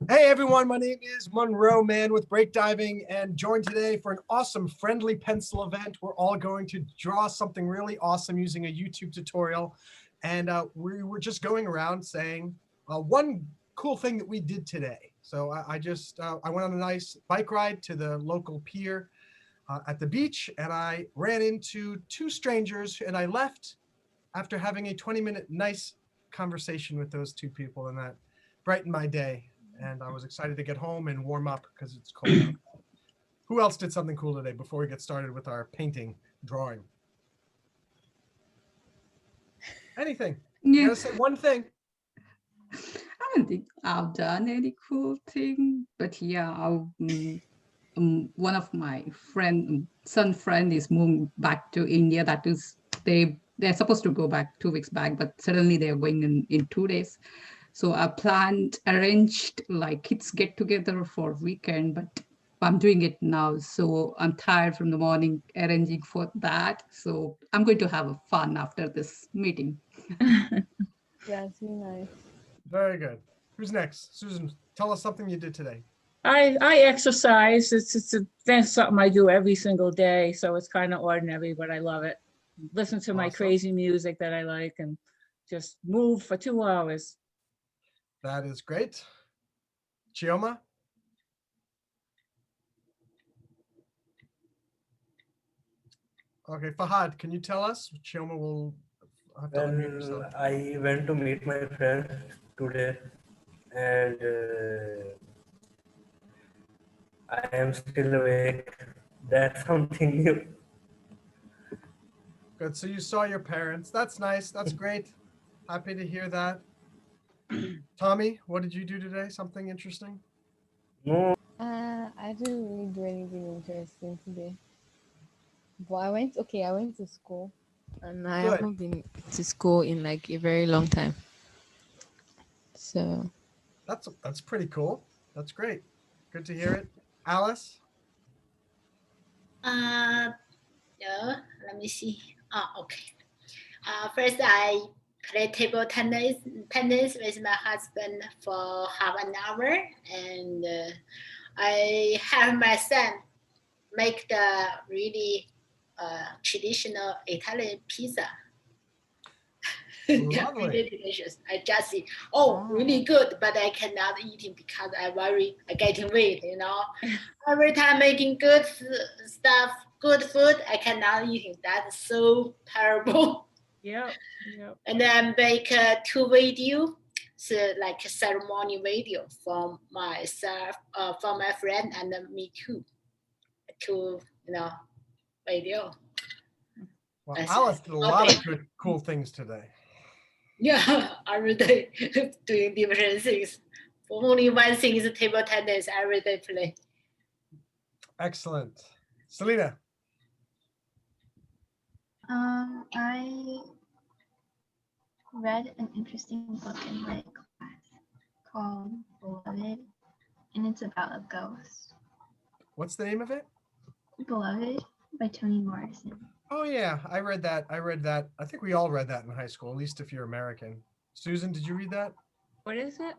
Hey everyone, my name is Monroe Man with Break Diving and joined today for an awesome friendly pencil event. We're all going to draw something really awesome using a YouTube tutorial. And we were just going around saying one cool thing that we did today. So I went on a nice bike ride to the local pier at the beach, and I ran into two strangers, and I left after having a 20-minute nice conversation with those two people, and that brightened my day. And I was excited to get home and warm up because it's cold out. Who else did something cool today before we get started with our painting, drawing? Anything? You Yeah, gotta say one thing. I don't think I've done any cool thing, but yeah, one of my son friend is moving back to India. That is, they're supposed to go back 2 weeks back, but suddenly they're going in 2 days. So I arranged like kids get together for weekend, but I'm doing it now. So I'm tired from the morning arranging for that. So I'm going to have a fun after this meeting. That's really nice. Very good. Who's next? Susan, tell us something you did today. I exercise. That's something I do every single day. So it's kind of ordinary, but I love it. Listen to my Awesome. crazy music that I like and just move for 2 hours. That is great. Chioma? Okay, Fahad, can you tell us? Chioma will have to unmute yourself. Well, I went to meet my friends today, and I am still awake. That's something new. Good. So you saw your parents. That's nice. That's great. Happy to hear that. Tommy, what did you do today? Something interesting? No, I didn't really do anything interesting today. But I went to school, and I Good. haven't been to school in like a very long time. So That's pretty cool. That's great. Good to hear it. Alice? Uh, no, let me see. Oh, okay. First, I play table tennis with my husband for half an hour, and I have my son make the really traditional Italian pizza. Yeah, Lovely. really delicious. I just see, oh, really good, but I cannot eat it because I getting weight, you know. Every time making good stuff, good food, I cannot eat it. That's so terrible. Yep. Yep. And then make two video, so like a ceremony video from myself, from my friend, and then me too. Two, video. Well, That's Alice it. did a lot Okay. of good, cool things today. Yeah, every day doing different things. Only one thing is table tennis. Every day play. Excellent. Selena? I read an interesting book in my class called Beloved, and it's about a ghost. What's the name of it? Beloved by Toni Morrison. Oh yeah, I read that. I think we all read that in high school, at least if you're American. Susan, did you read that? What is it?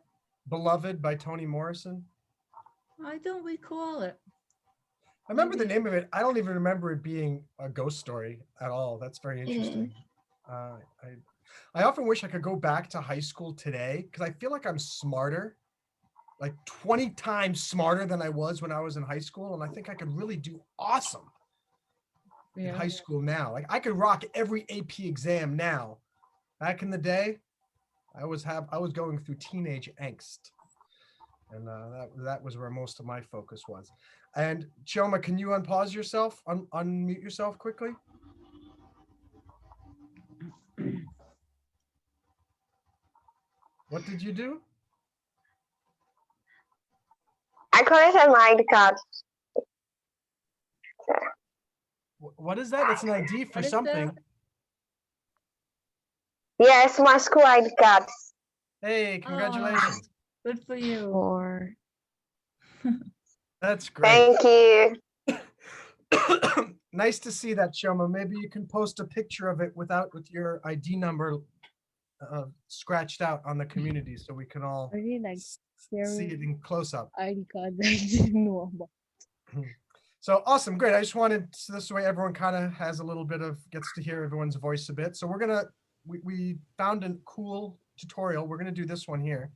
Beloved by Toni Morrison. I don't recall it. I remember the Maybe. name of it. I don't even remember it being a ghost story at all. That's very It interesting. is. I often wish I could go back to high school today because I feel like I'm smarter, like 20 times smarter than I was when I was in high school. And I think I could really do awesome in Yeah. high school now. Like I could rock every AP exam now. Back in the day, I was going through teenage angst. And that was where most of my focus was. And Chioma, can you unpause yourself, unmute yourself quickly? What did you do? I collected my ID card. What is that? It's an ID for What is something. that? Yes, my school ID card. Hey, congratulations. Good for you. or That's great. Thank you. Nice to see that, Chioma. Maybe you can post a picture of it with your ID number scratched out on the community so we can all I really like see sharing it in close up. ID cards I didn't know about. So awesome, great. I just wanted, so this way everyone kind of has a little bit of, gets to hear everyone's voice a bit. So we're gonna, we found a cool tutorial. We're gonna do this one here.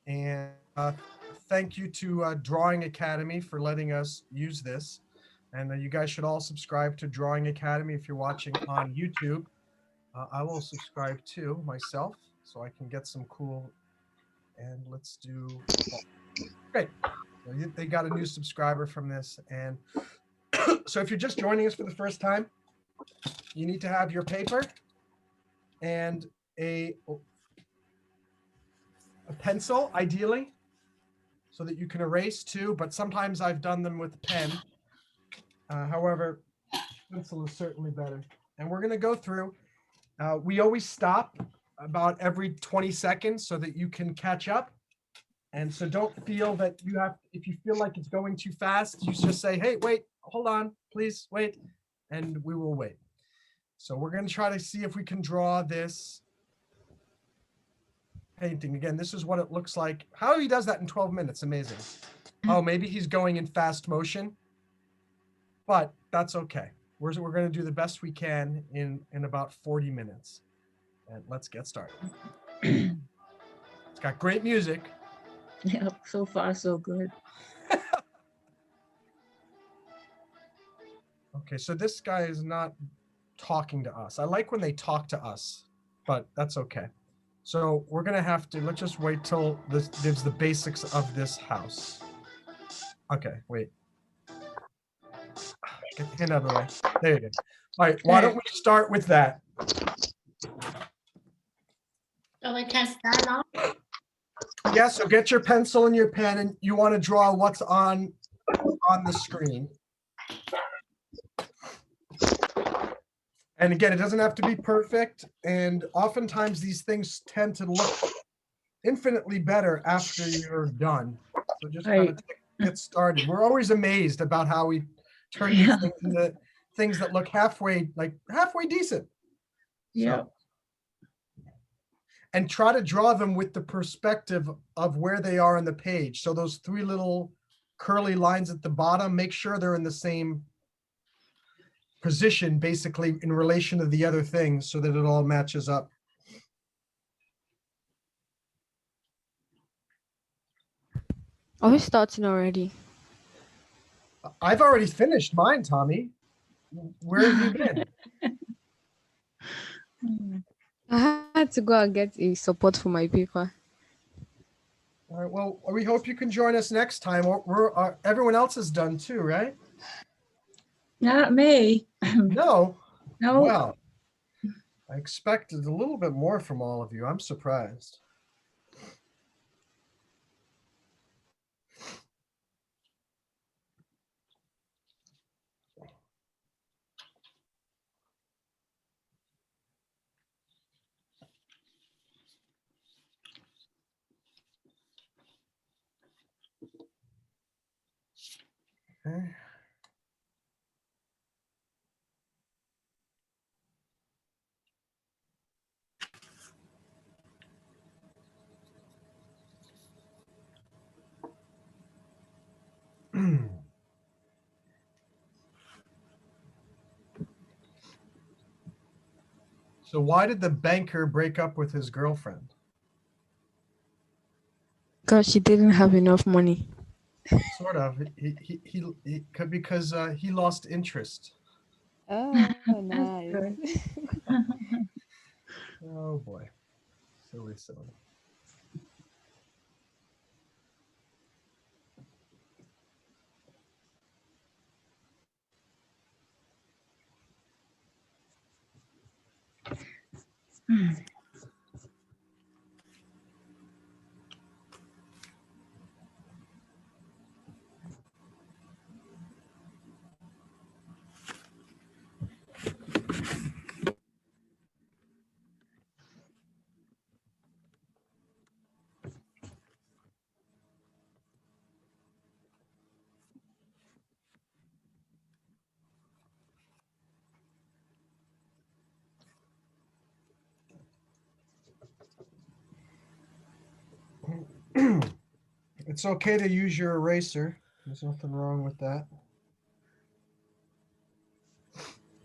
And thank you to Drawing Academy for letting us use this. And you guys should all subscribe to Drawing Academy if you're watching on YouTube. I will subscribe too myself so I can get some cool, and let's do, great. So they got a new subscriber from this. And so if you're just joining us for the first time, you need to have your paper and a pencil, ideally, so that you can erase too, but sometimes I've done them with a pen. However, pencil is certainly better. And we're gonna go through, we always stop about every 20 seconds so that you can catch up. And so don't feel that you have, if you feel like it's going too fast, you just say, hey, wait, hold on, please wait, and we will wait. So we're gonna try to see if we can draw this painting. Again, this is what it looks like. How he does that in 12 minutes, amazing. Oh, maybe he's going in fast motion, but that's okay. We're gonna do the best we can in about 40 minutes. And let's get started. It's got great music. Yeah, so far so good. Okay, so this guy is not talking to us. I like when they talk to us, but that's okay. So we're gonna have to, let's just wait till this gives the basics of this house. Okay, wait. Get the hand out of the way. There you go. All right, why don't we start with that? So we can start now. Yeah, so get your pencil and your pen, and you want to draw what's on the screen. And again, it doesn't have to be perfect. And oftentimes these things tend to look infinitely better after you're done. So just kind of get started. We're always amazed about how we turn these things into things that look halfway decent. Yeah. So, and try to draw them with the perspective of where they are on the page. So those three little curly lines at the bottom, make sure they're in the same position, basically in relation to the other things, so that it all matches up. Are we starting already? I've already finished mine, Tommy. Where have you been? I had to go and get a support for my paper. All right, well, we hope you can join us next time. Everyone else is done too, right? Not me. No. No. Wow. I expected a little bit more from all of you. I'm surprised. Okay. So why did the banker break up with his girlfriend? Because she didn't have enough money. Sort of. Because he lost interest. Oh, nice. Good. Oh boy. Silly. It's okay to use your eraser. There's nothing wrong with that.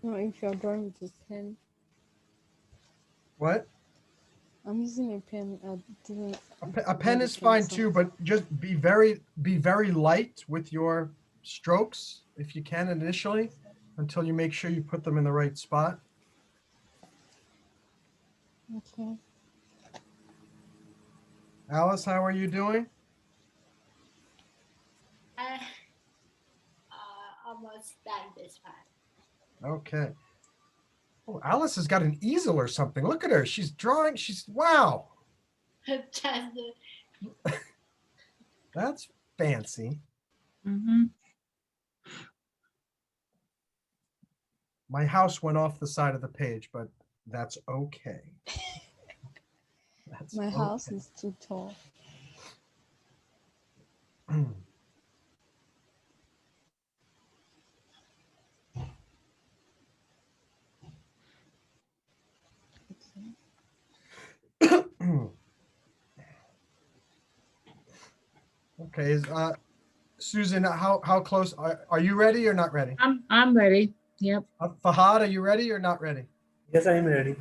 No, if you're drawing with a pen. What? I'm using a pen. I didn't. A pen is fine too, but just be very light with your strokes if you can initially, until you make sure you put them in the right spot. Okay. Alice, how are you doing? Almost done this one. Okay. Oh, Alice has got an easel or something. Look at her. She's drawing. Wow. Just That's fancy. Mhm. My house went off the side of the page, but that's okay. That's My house is too tall. Okay, Susan, how close are you ready or not ready? I'm ready. Yep. Fahad, are you ready or not ready? Yes, I am ready.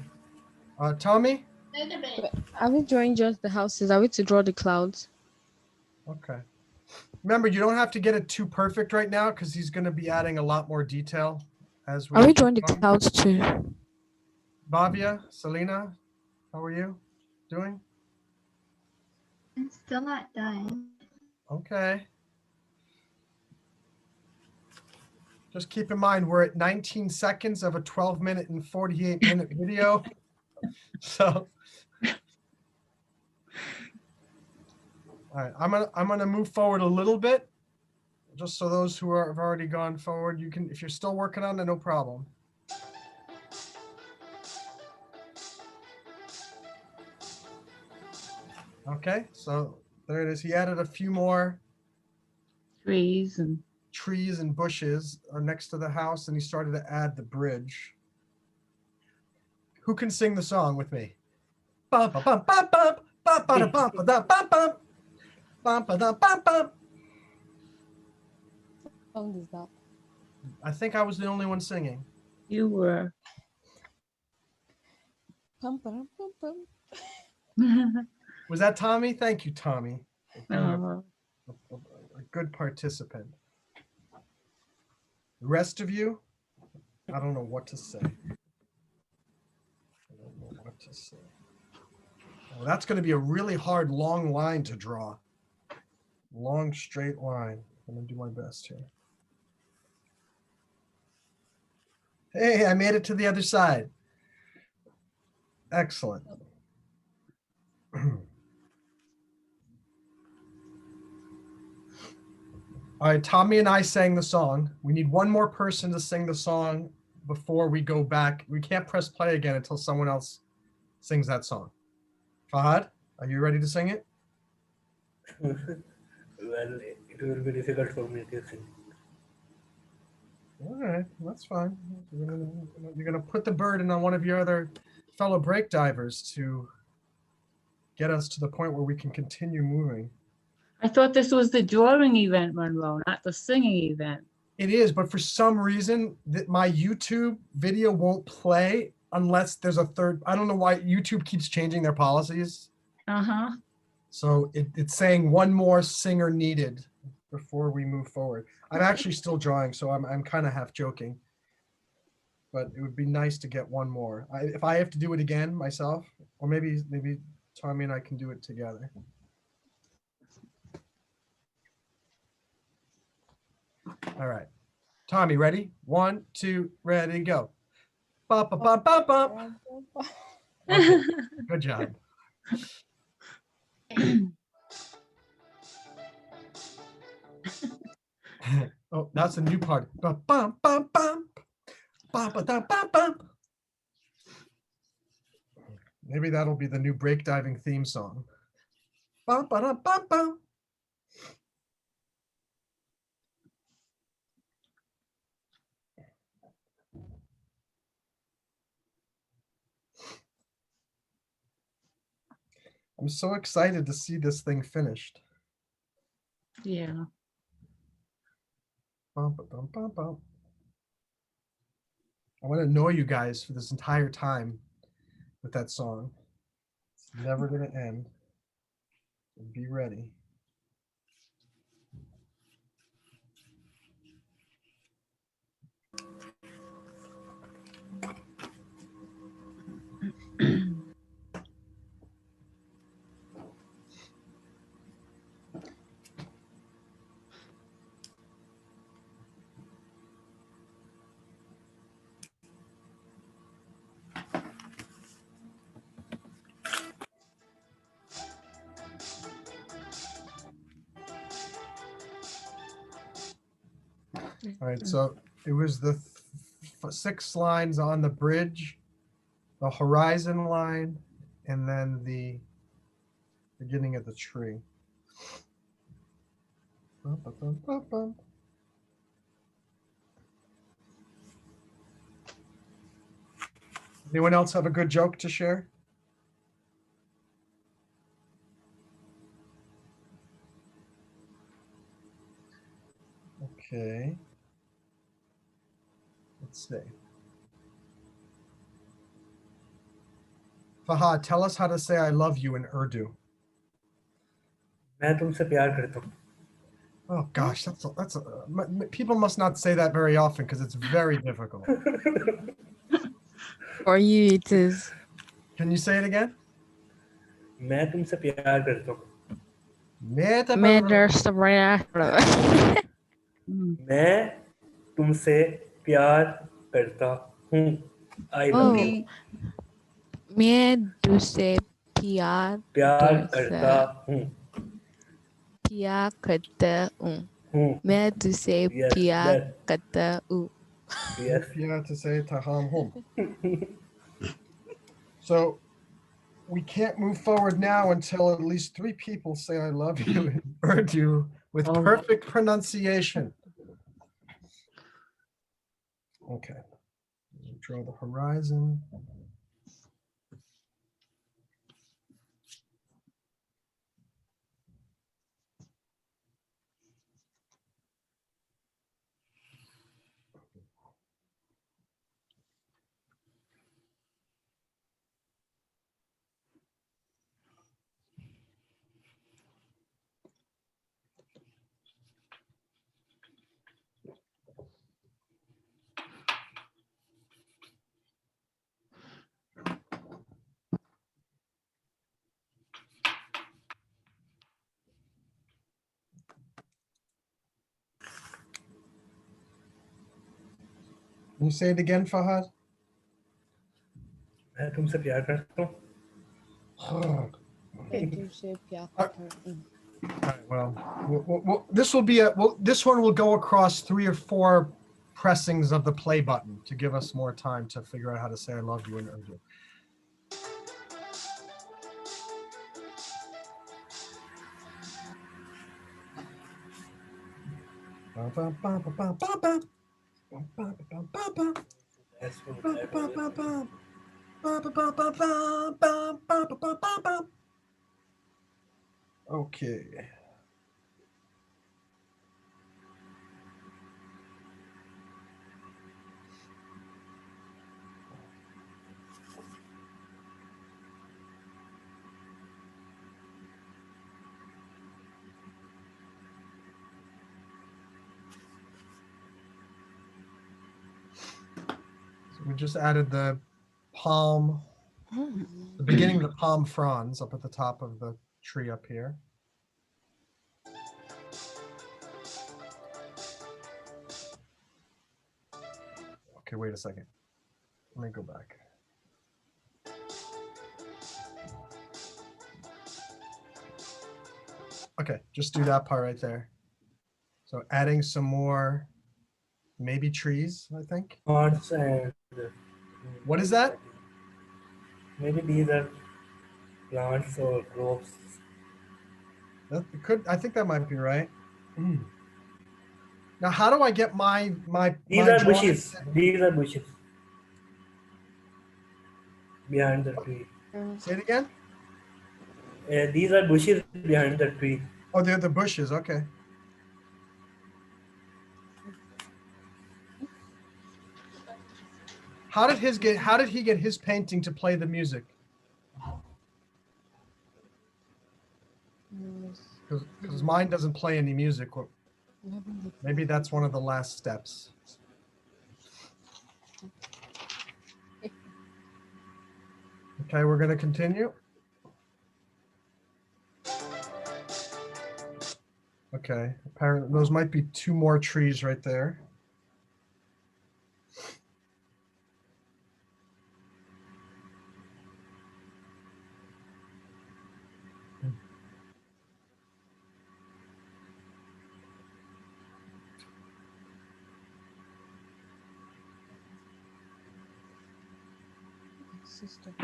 Tommy? little bit. Are we drawing just the houses? Are we to draw the clouds? Okay. Remember, you don't have to get it too perfect right now because he's going to be adding a lot more detail as we. Are we drawing the clouds too? Bhavya, Selena, how are you doing? I'm still not done. Okay. Just keep in mind, we're at 19 seconds of a 12-minute and 48-minute video. So, all right, I'm gonna move forward a little bit, just so those who have already gone forward, you can, if you're still working on it, no problem. Okay, so there it is. He added a few more Trees and trees and bushes next to the house, and he started to add the bridge. Who can sing the song with me? Bum, ba, bum, bum, bum, bum, ba, da, bum, ba, da, bum, bum. Bum, ba, da, bum, bum. What song is that? I think I was the only one singing. you were. Pum, pum, pum, pum. Was that Tommy? Thank you, Tommy. Oh, A good participant. The rest of you, I don't know what to say. I don't know what to say. Oh, that's going to be a really hard, long line to draw. Long, straight line. I'm going to do my best here. Hey, I made it to the other side. Excellent. All right, Tommy and I sang the song. We need one more person to sing the song before we go back. We can't press play again until someone else sings that song. Fahad, are you ready to sing it? Well, it will be difficult for me to sing. All right, that's fine. You're gonna put the burden on one of your other fellow break divers to get us to the point where we can continue moving. I thought this was the drawing event, Monroe, not the singing event. It is, but for some reason that my YouTube video won't play unless there's a third. I don't know why YouTube keeps changing their policies. Uh-huh. So it's saying one more singer needed before we move forward. I'm actually still drawing, so I'm kind of half joking. But it would be nice to get one more. If I have to do it again myself, or maybe Tommy and I can do it together. All right. Tommy, ready? 1, 2, ready, go. Bum, bum, bum, bum, bum. Okay, good job. Oh, that's a new part. Bum, bum, bum, bum. Bum, ba, dum, bum, bum. Maybe that'll be the new break diving theme song. Bum, ba, dum, bum, bum. I'm so excited to see this thing finished. Yeah. Bum, ba, bum, bum, bum. I want to annoy you guys for this entire time with that song. It's never going to end. So be ready. All right, so it was the 6 lines on the bridge, the horizon line, and then the beginning of the tree. Bum, ba, bum, bum, bum. Anyone else have a good joke to share? Okay. Let's see. Fahad, tell us how to say I love you in Urdu. मैं तुमसे प्यार करता हूँ. Oh gosh, people must not say that very often because it's very difficult. For you, it is. Can you say it again? मैं तुमसे प्यार करता हूँ. Matters the brand. मैं तुमसे प्यार करता हूँ. I love you. मैं तुझसे प्यार प्यार तुझसे करता हूँ. प्यार करता हूँ. हूँ. मैं तुझसे Yes, प्यार that. करता हूँ. Yes. Yeah, to say taham hum. So we can't move forward now until at least 3 people say I love you in Urdu with perfect pronunciation. Okay. Draw the horizon. Can you say it again, Fahad? मैं तुमसे प्यार करता हूँ. मैं तुझसे प्यार करता हूँ. All right, well, this will be this one will go across 3 or 4 pressings of the play button to give us more time to figure out how to say I love you in Urdu. That's what Okay. So we just added the palm, the beginning of the palm fronds up at the top of the tree up here. Okay, wait a second. Let me go back. Okay, just do that part right there. So adding some more, maybe trees, I think. Plants and What is that? maybe these are plants or ropes. That could, I think that might be right. Now, how do I get my These are bushes. These are bushes behind the tree. Say it again. These are bushes behind the tree. Oh, they're the bushes. Okay. How did he get his painting to play the music? Because mine doesn't play any music. Maybe that's one of the last steps. Okay, we're going to continue. Okay, apparently those might be 2 more trees right there. Sister.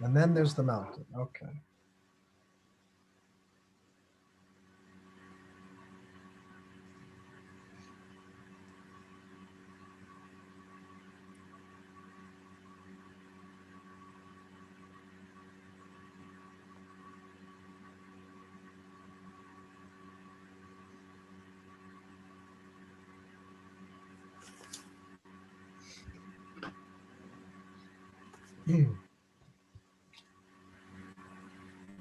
And then there's the mountain. Okay. You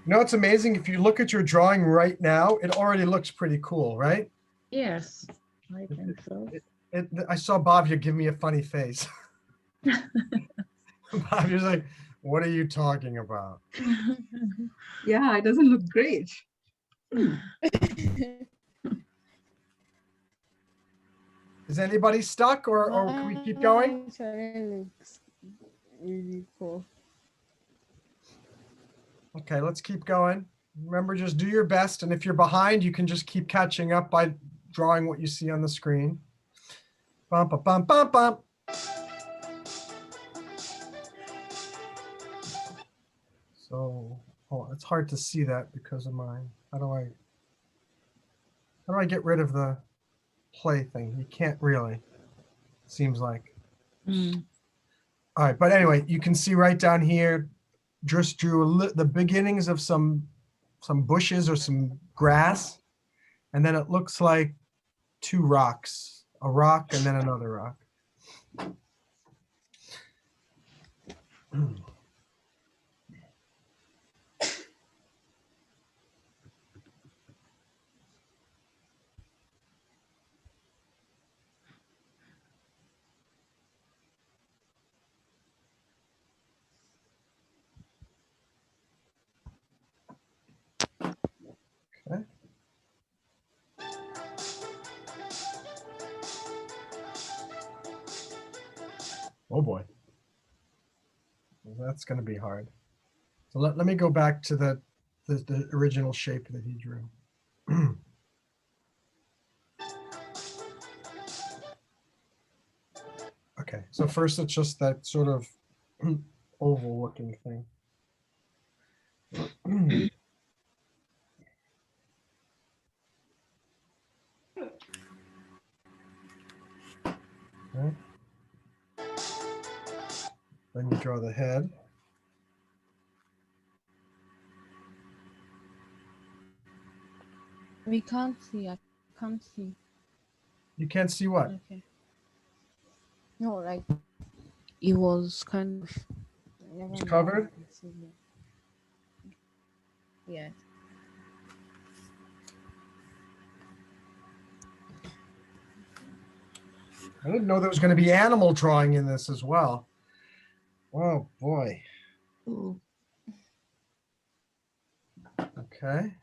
know, it's amazing. If you look at your drawing right now, it already looks pretty cool, right? Yes, I think so. I saw Bhavya give me a funny face. Bhavya's like, what are you talking about? Yeah, it doesn't look great. Is anybody stuck or can we keep going? Actually looks really cool. Okay, let's keep going. Remember, just do your best. And if you're behind, you can just keep catching up by drawing what you see on the screen. Bump, bump, bump, bump, bump. So, oh, it's hard to see that because of mine. How do I get rid of the play thing? You can't really, seems like. Mm. All right, but anyway, you can see right down here, just drew the beginnings of some bushes or some grass, and then it looks like 2 rocks, a rock and then another rock. Okay. Oh boy. Well, that's going to be hard. So let me go back to the original shape that he drew. Okay, so first it's just that sort of oval looking thing. Okay. Then you draw the head. We can't see. I can't see. You can't see what? Okay. No, like it was kind of. It's covered? Yeah. I didn't know there was going to be animal drawing in this as well. Oh boy. Ooh. Okay.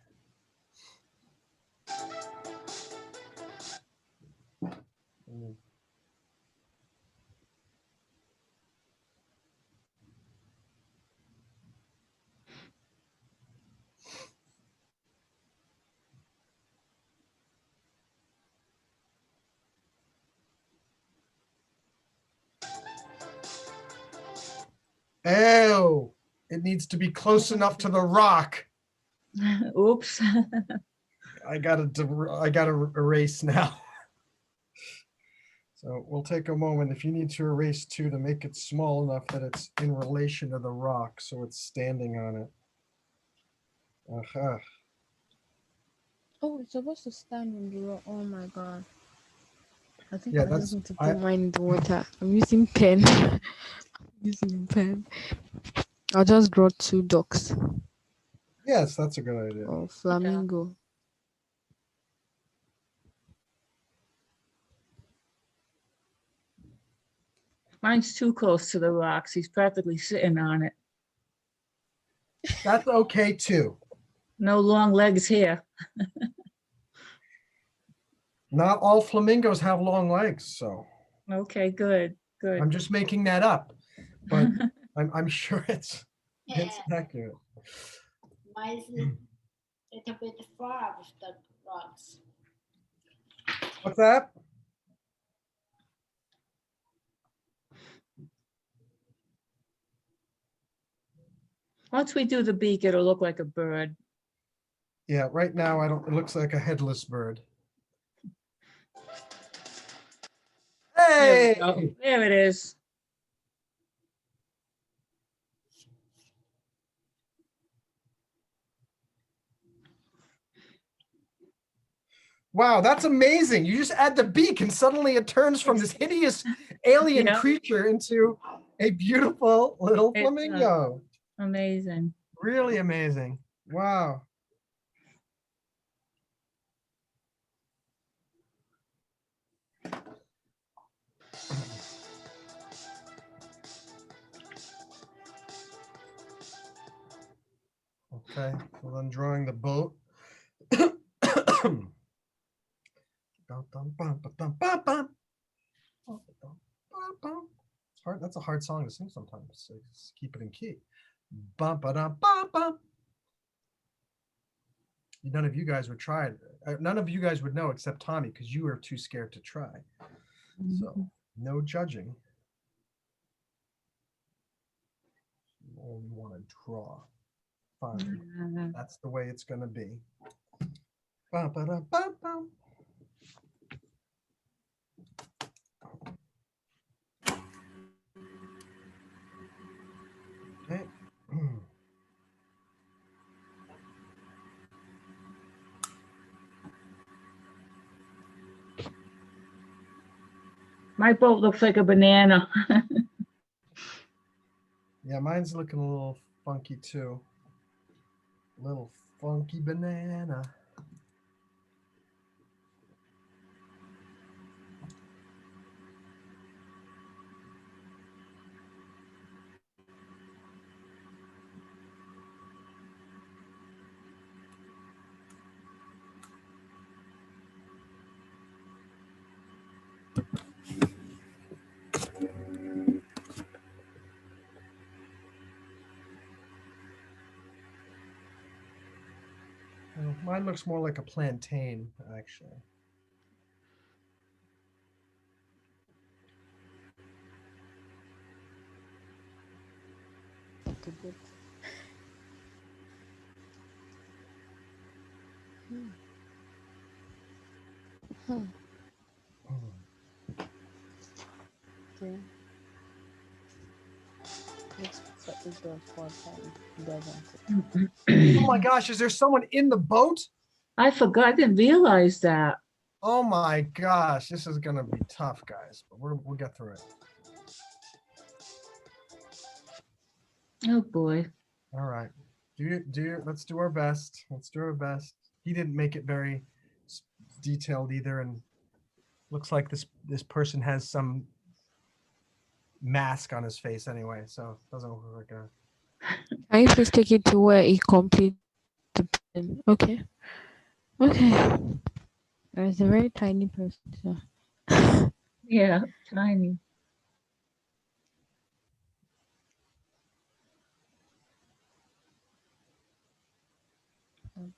Oh, it needs to be close enough to the rock. Oops. I gotta erase now. So we'll take a moment. If you need to erase 2 to make it small enough that it's in relation to the rock, so it's standing on it. Uh-huh. Oh, it's supposed to stand on the rock. Oh my god. I think Yeah, I just need to I, put mine in the water. I'm using pen. Using a pen. I'll just draw two ducks yes, that's a good idea. or flamingo. Mine's too close to the rocks. He's practically sitting on it. That's okay too. No long legs here. Not all flamingos have long legs, so Okay, good, good. I'm just making that up, but I'm sure it's Yeah, accurate. mine's a little bit far with the rocks. What's that? Once we do the beak, it'll look like a bird. Yeah, right now I don't. It looks like a headless bird. There we Hey! go. There it is. Wow, that's amazing. You just add the beak and suddenly it turns from this hideous alien Yeah. creature into a beautiful little It's, flamingo. Amazing. Really amazing. Wow. Okay, so I'm drawing the boat. It's hard. That's a hard song to sing sometimes. So just keep it in key. Bum, ba-dum, bum, bum. None of you guys would try it. None of you guys would know except Tommy because you were too scared to try. So no judging. You only want to draw. Fine. That's the way it's going to be. Bum, ba-dum, bum, bum. Okay. My boat looks like a banana. Yeah, mine's looking a little funky too. Little funky banana. Mine looks more like a plantain, actually. The boat. Okay. Let's put it down for time. Doesn't it? Oh my gosh, is there someone in the boat? I forgot. I didn't realize that. Oh my gosh, this is gonna be tough, guys, but we'll get through it. Oh boy. All right, let's do our best. Let's do our best. He didn't make it very detailed either, and looks like this person has some mask on his face anyway, so it doesn't look like a. Can you please take it to where it completes the pen? Okay. Okay. There's a very tiny person. So. Yeah, tiny. Okay.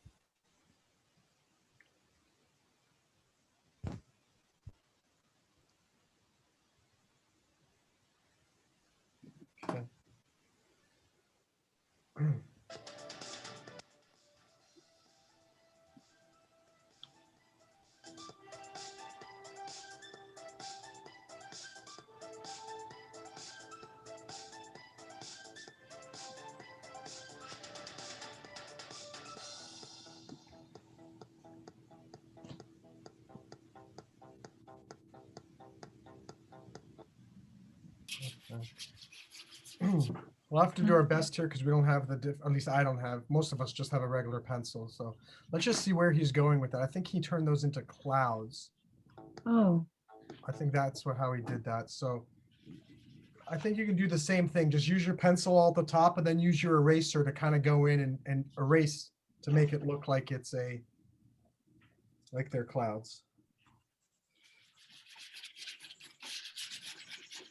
We'll have to do our best here because we don't have at least I don't have, most of us just have a regular pencil. So let's just see where he's going with that. I think he turned those into clouds. Oh, I think that's how he did that. So I think you can do the same thing. Just use your pencil all at the top and then use your eraser to kind of go in and erase to make it look like it's like they're clouds.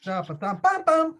Da-ba-dum-bum-bum.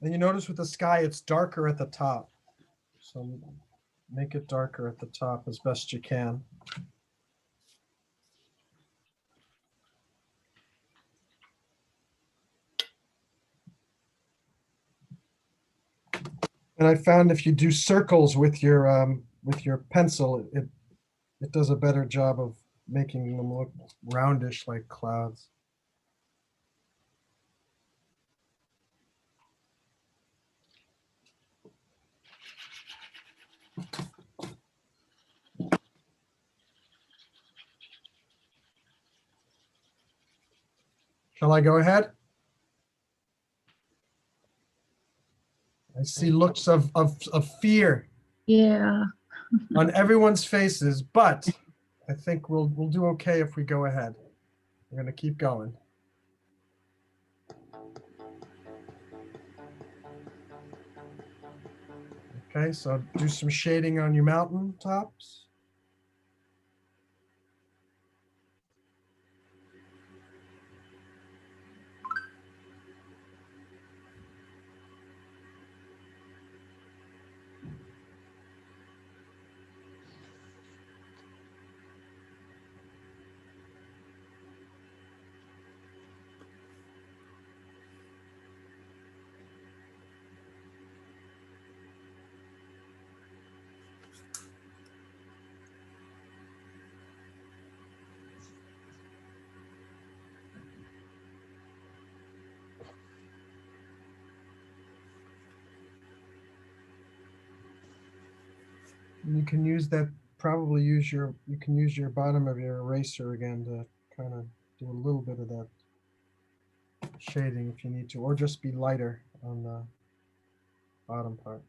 And you notice with the sky, it's darker at the top. So make it darker at the top as best you can. And I found if you do circles with your pencil, it does a better job of making them look roundish like clouds. Shall I go ahead? I see looks of fear yeah. on everyone's faces, but I think we'll do okay if we go ahead. We're going to keep going. Okay, so do some shading on your mountain tops. You can use that, you can use your bottom of your eraser again to kind of do a little bit of that shading if you need to, or just be lighter on the bottom part.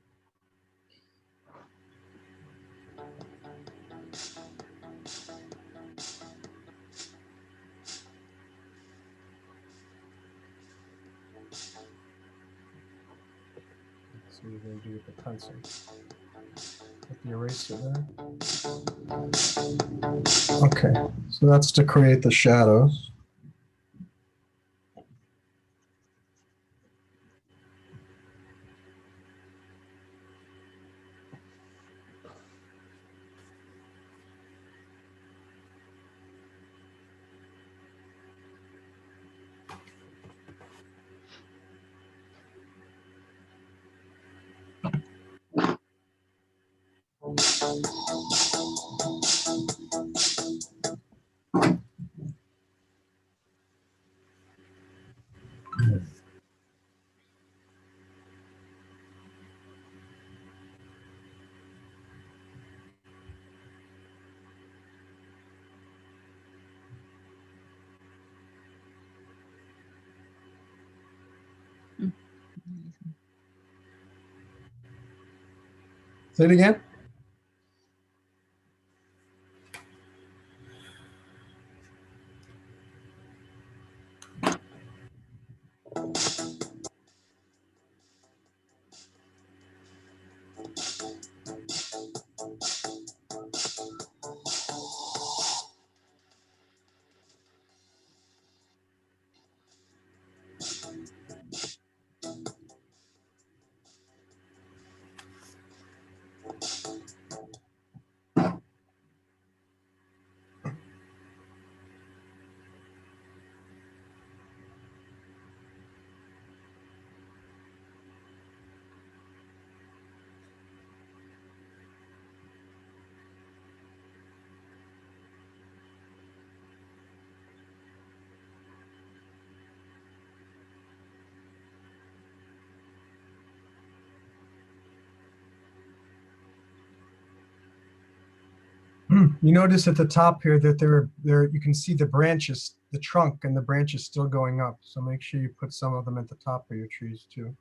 That's what you're going to do with the pencil. Put the eraser there. Okay, so that's to create the shadows. Say it again. You notice at the top here that there you can see the branches, the trunk and the branches still going up. So make sure you put some of them at the top of your trees too.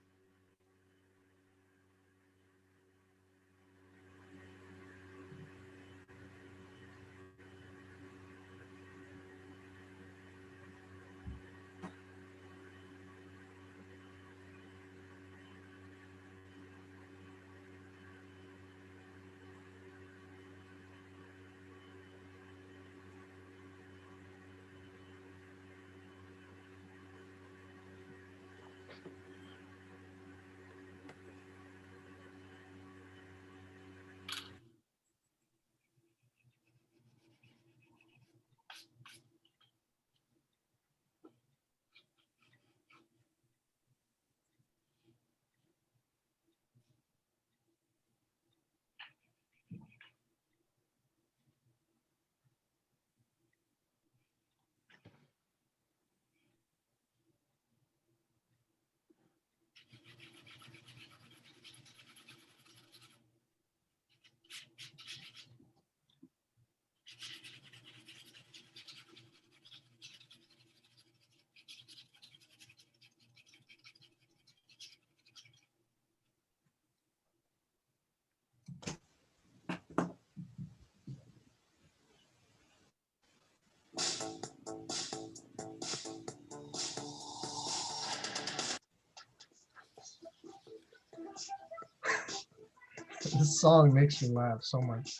This song makes me laugh so much.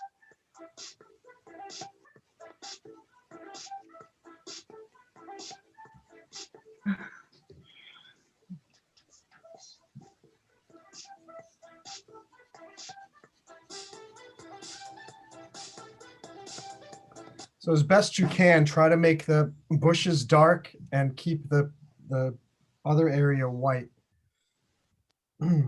So as best you can, try to make the bushes dark and keep the other area white. Okay.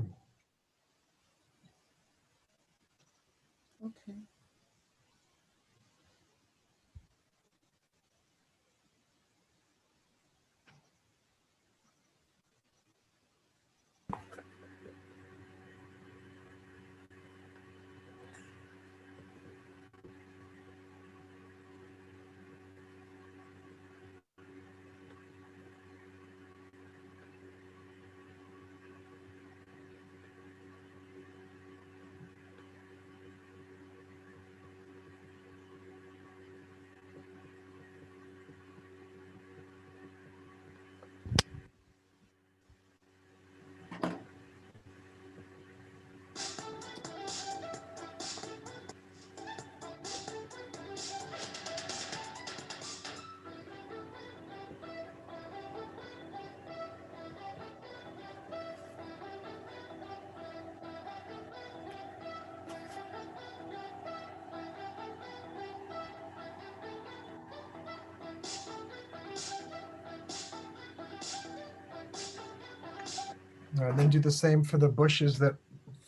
Then do the same for the bushes that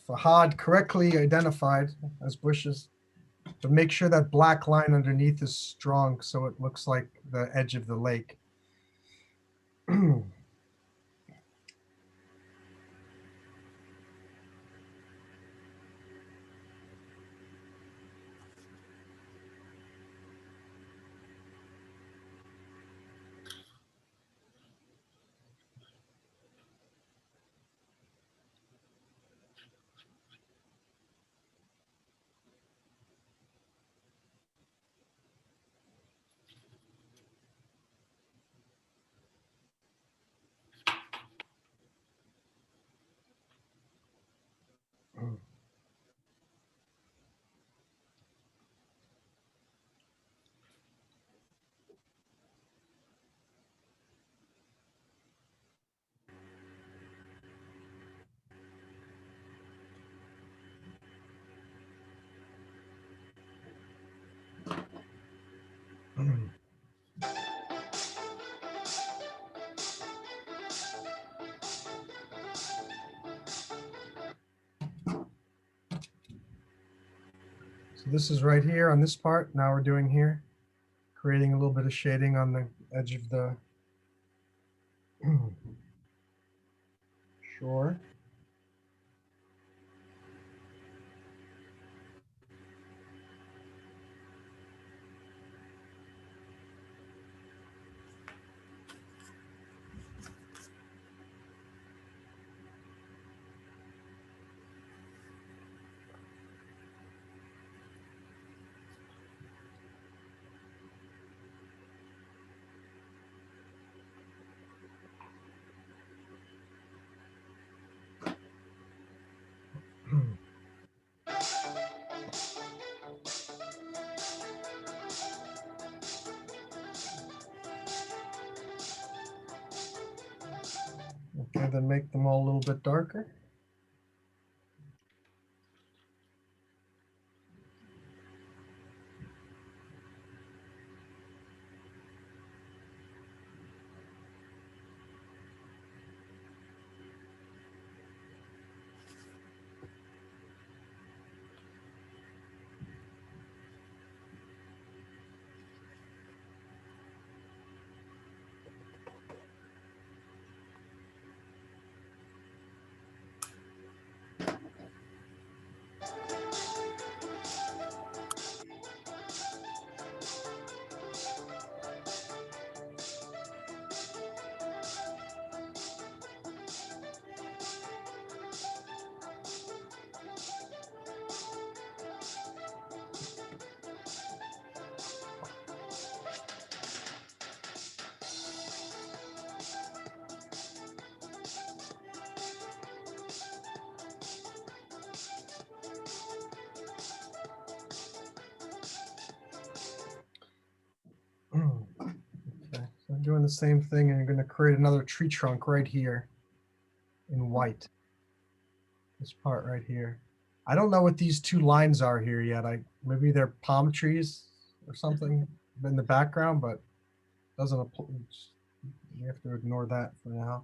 Fahad correctly identified as bushes. But make sure that black line underneath is strong so it looks like the edge of the lake. So this is right here on this part. Now we're doing here, creating a little bit of shading on the edge of the shore. Okay, then make them all a little bit darker. Okay, so I'm doing the same thing, and I'm going to create another tree trunk right here in white. This part right here. I don't know what these two lines are here yet. Maybe they're palm trees or something in the background, but doesn't apply. You have to ignore that for now.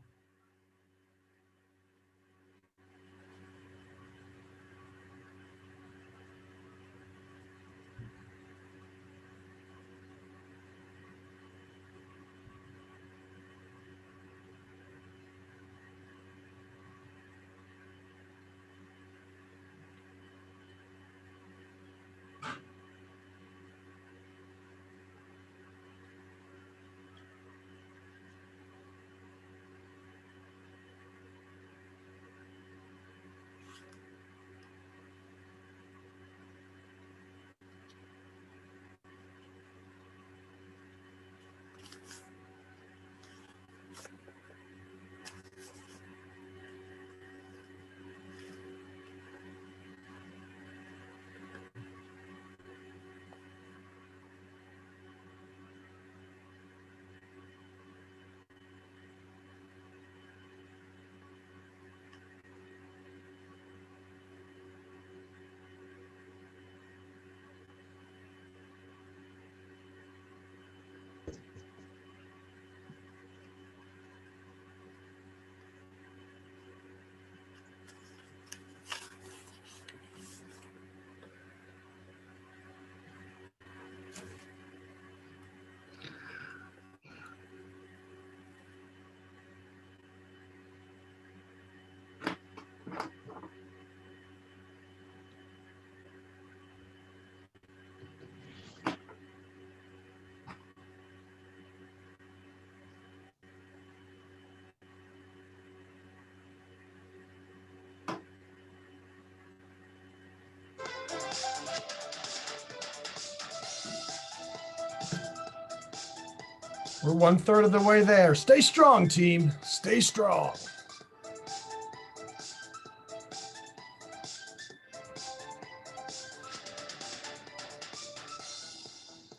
We're 1/3 of the way there. Stay strong, team. Stay strong.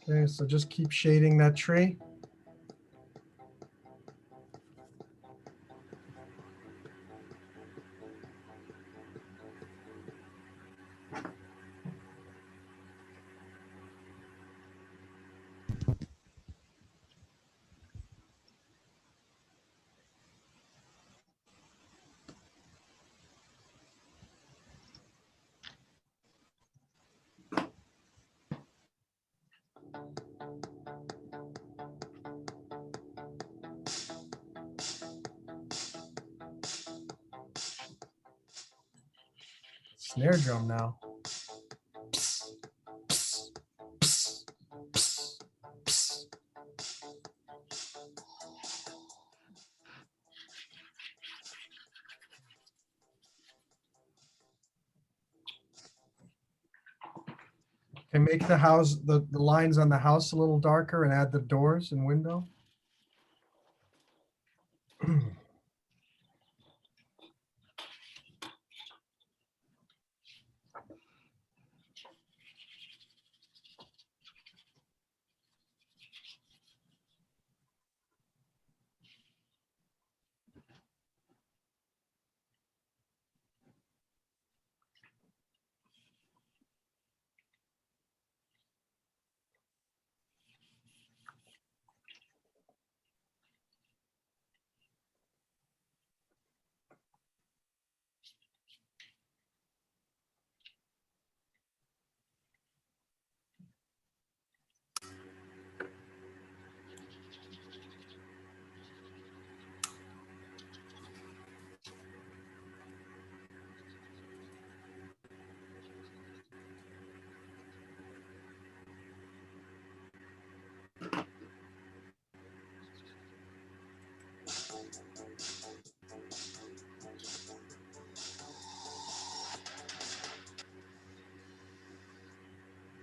Okay, so just keep shading that tree. Snare drum now. Can make the house, the lines on the house a little darker and add the doors and window.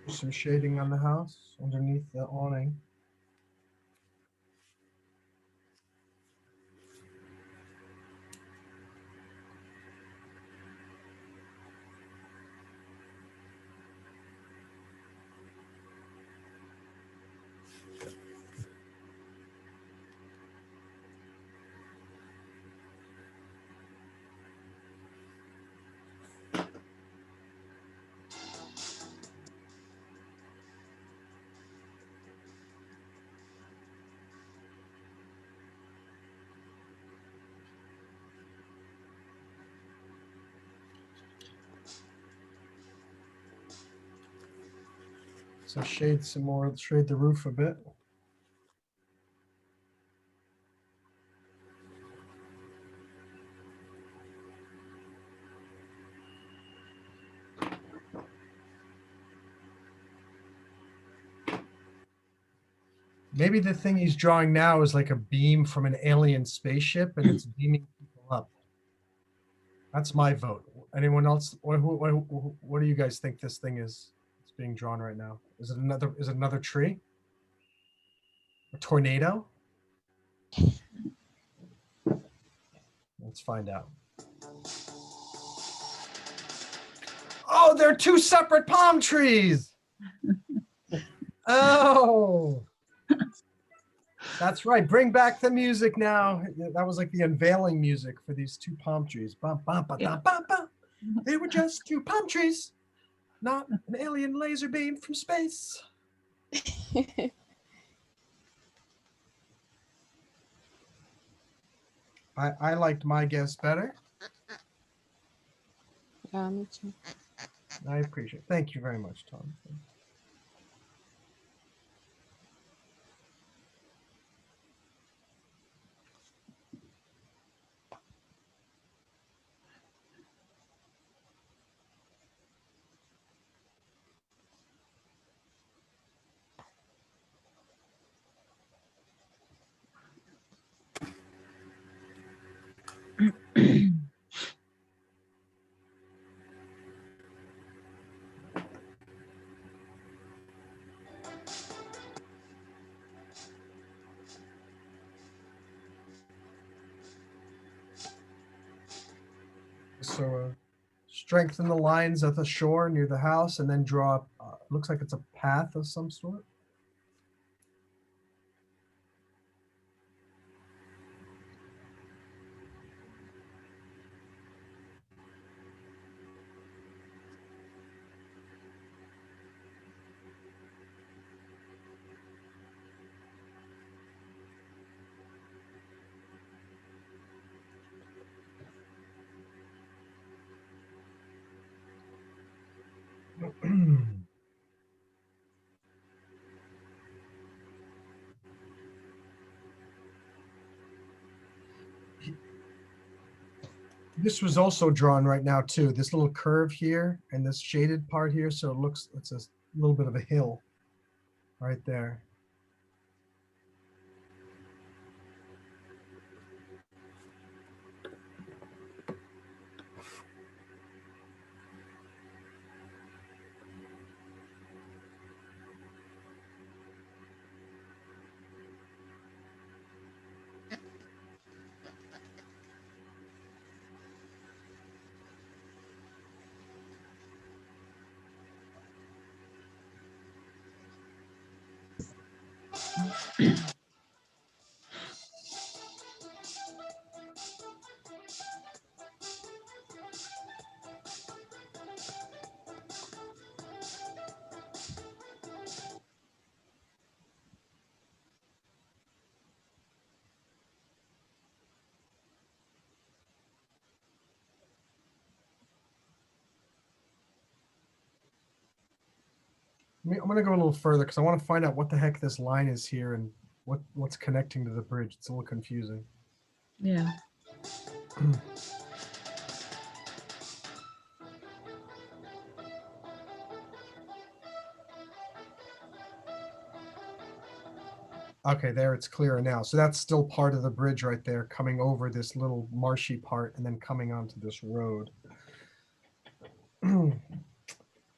Some shading on the house underneath the awning. So shade some more, shade the roof a bit. Maybe the thing he's drawing now is like a beam from an alien spaceship and it's beaming people up. That's my vote. Anyone else? What do you guys think this thing is? It's being drawn right now. Is it another tree? A tornado? Let's find out. Oh, they're two separate palm trees. Oh, that's right. Bring back the music now. That was like the unveiling music for these two palm trees. Bum, bum, ba, da, bum, bum. They were just two palm trees, not an alien laser beam from space. I liked my guess better. Yeah, me too. I appreciate it. Thank you very much, Tom. So strengthen the lines of the shore near the house and then draw, looks like it's a path of some sort. This was also drawn right now too, this little curve here and this shaded part here. So it looks, it's a little bit of a hill right there. I'm going to go a little further because I want to find out what the heck this line is here and what's connecting to the bridge. It's a little confusing. Yeah. Okay, there it's clearer now. So that's still part of the bridge right there, coming over this little marshy part and then coming onto this road.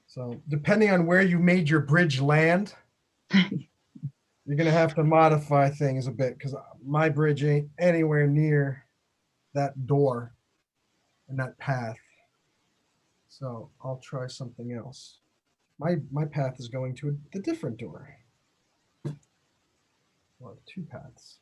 So So depending on where you made your bridge land, you're gonna have to modify things a bit because my bridge ain't anywhere near that door and that path. So I'll try something else. My path is going to the different door. Well, two paths.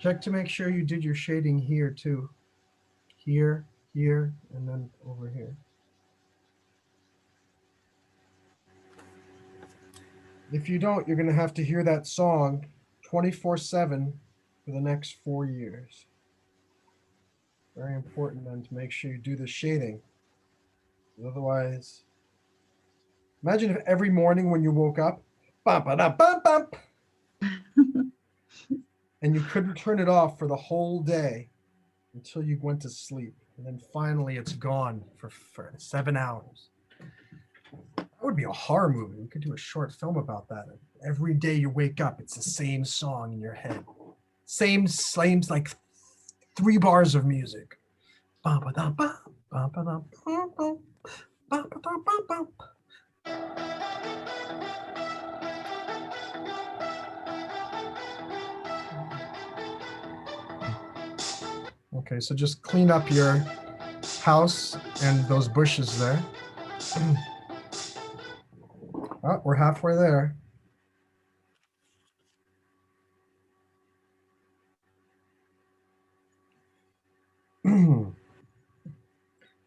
Check to make sure you did your shading here too. Here, here, and then over here. If you don't, you're going to have to hear that song 24/7 for the next 4 years. Very important then to make sure you do the shading. Otherwise, imagine if every morning when you woke up, bum, ba-dum, bum, bum, and you couldn't turn it off for the whole day until you went to sleep. And then finally it's gone for 7 hours. That would be a horror movie. We could do a short film about that. Every day you wake up, it's the same song in your head. Same like 3 bars of music. Bum, ba-dum, bum, bum, ba-dum, bum, bum, bum, ba-dum, bum, bum. Okay, so just clean up your house and those bushes there. Oh, we're halfway there.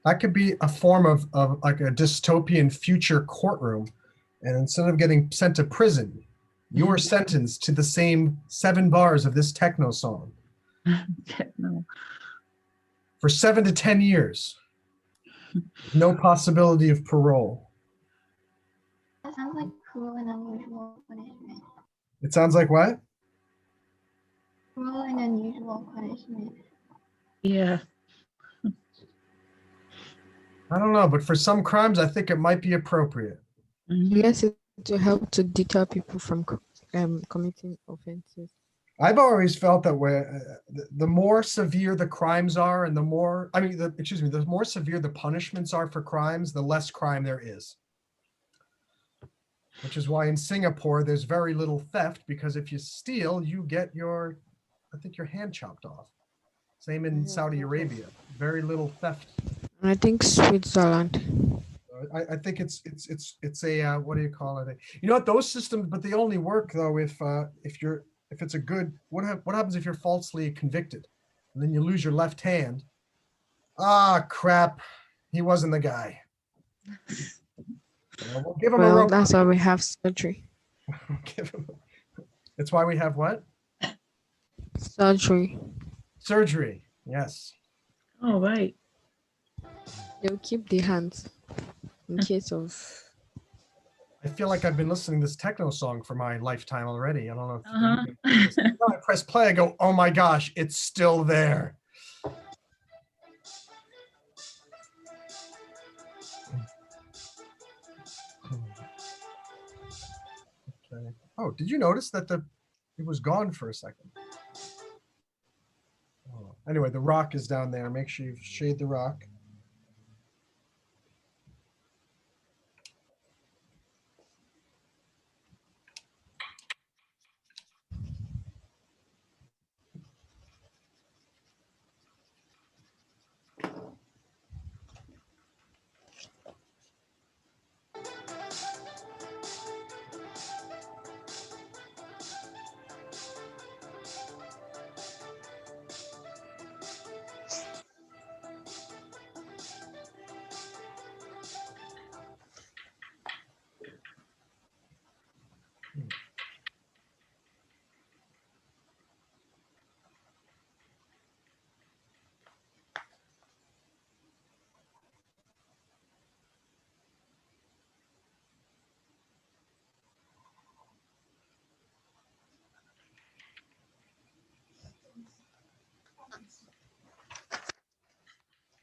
That could be a form of like a dystopian future courtroom. And instead of getting sent to prison, you are sentenced to the same 7 bars of this techno song. No. For 7 to 10 years. No possibility of parole. That sounds like cruel and unusual punishment. It sounds like what? Cruel and unusual punishment. Yeah. I don't know, but for some crimes, I think it might be appropriate. Yes, it to help to deter people from committing offenses. I've always felt that way. The more severe the crimes are, and the more, the more severe the punishments are for crimes, the less crime there is. Which is why in Singapore, there's very little theft, because if you steal, you get your hand chopped off. Same in Saudi Arabia, very little theft. And I think Switzerland. I think it's a what do you call it? You know what, those systems, but they only work though if it's a good. What happens if you're falsely convicted, and then you lose your left hand? Ah, crap! He wasn't the guy. We'll give him a rope. That's why we have surgery. That's why we have what? Surgery. Surgery. Yes. Oh, right. They'll keep the hands in case of. I feel like I've been listening to this techno song for my lifetime already. I don't know. If I press play, I go, oh my gosh, it's still there. Okay. Oh, did you notice that it was gone for a second? Oh. Anyway, the rock is down there. Make sure you shade the rock.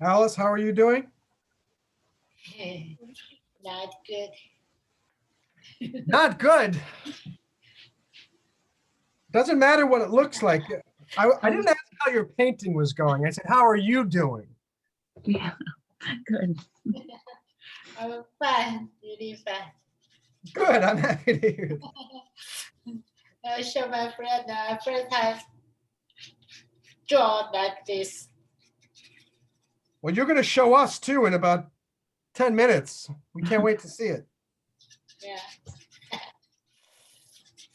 Alice, how are you doing? Not good. Not good. Doesn't matter what it looks like. I didn't ask how your painting was going. I said, how are you doing? Yeah, good. I'm fine, really fine. Good, I'm happy to hear it. I show my friend first time draw like this. Well, you're going to show us too in about 10 minutes. We can't wait to see it. Yeah.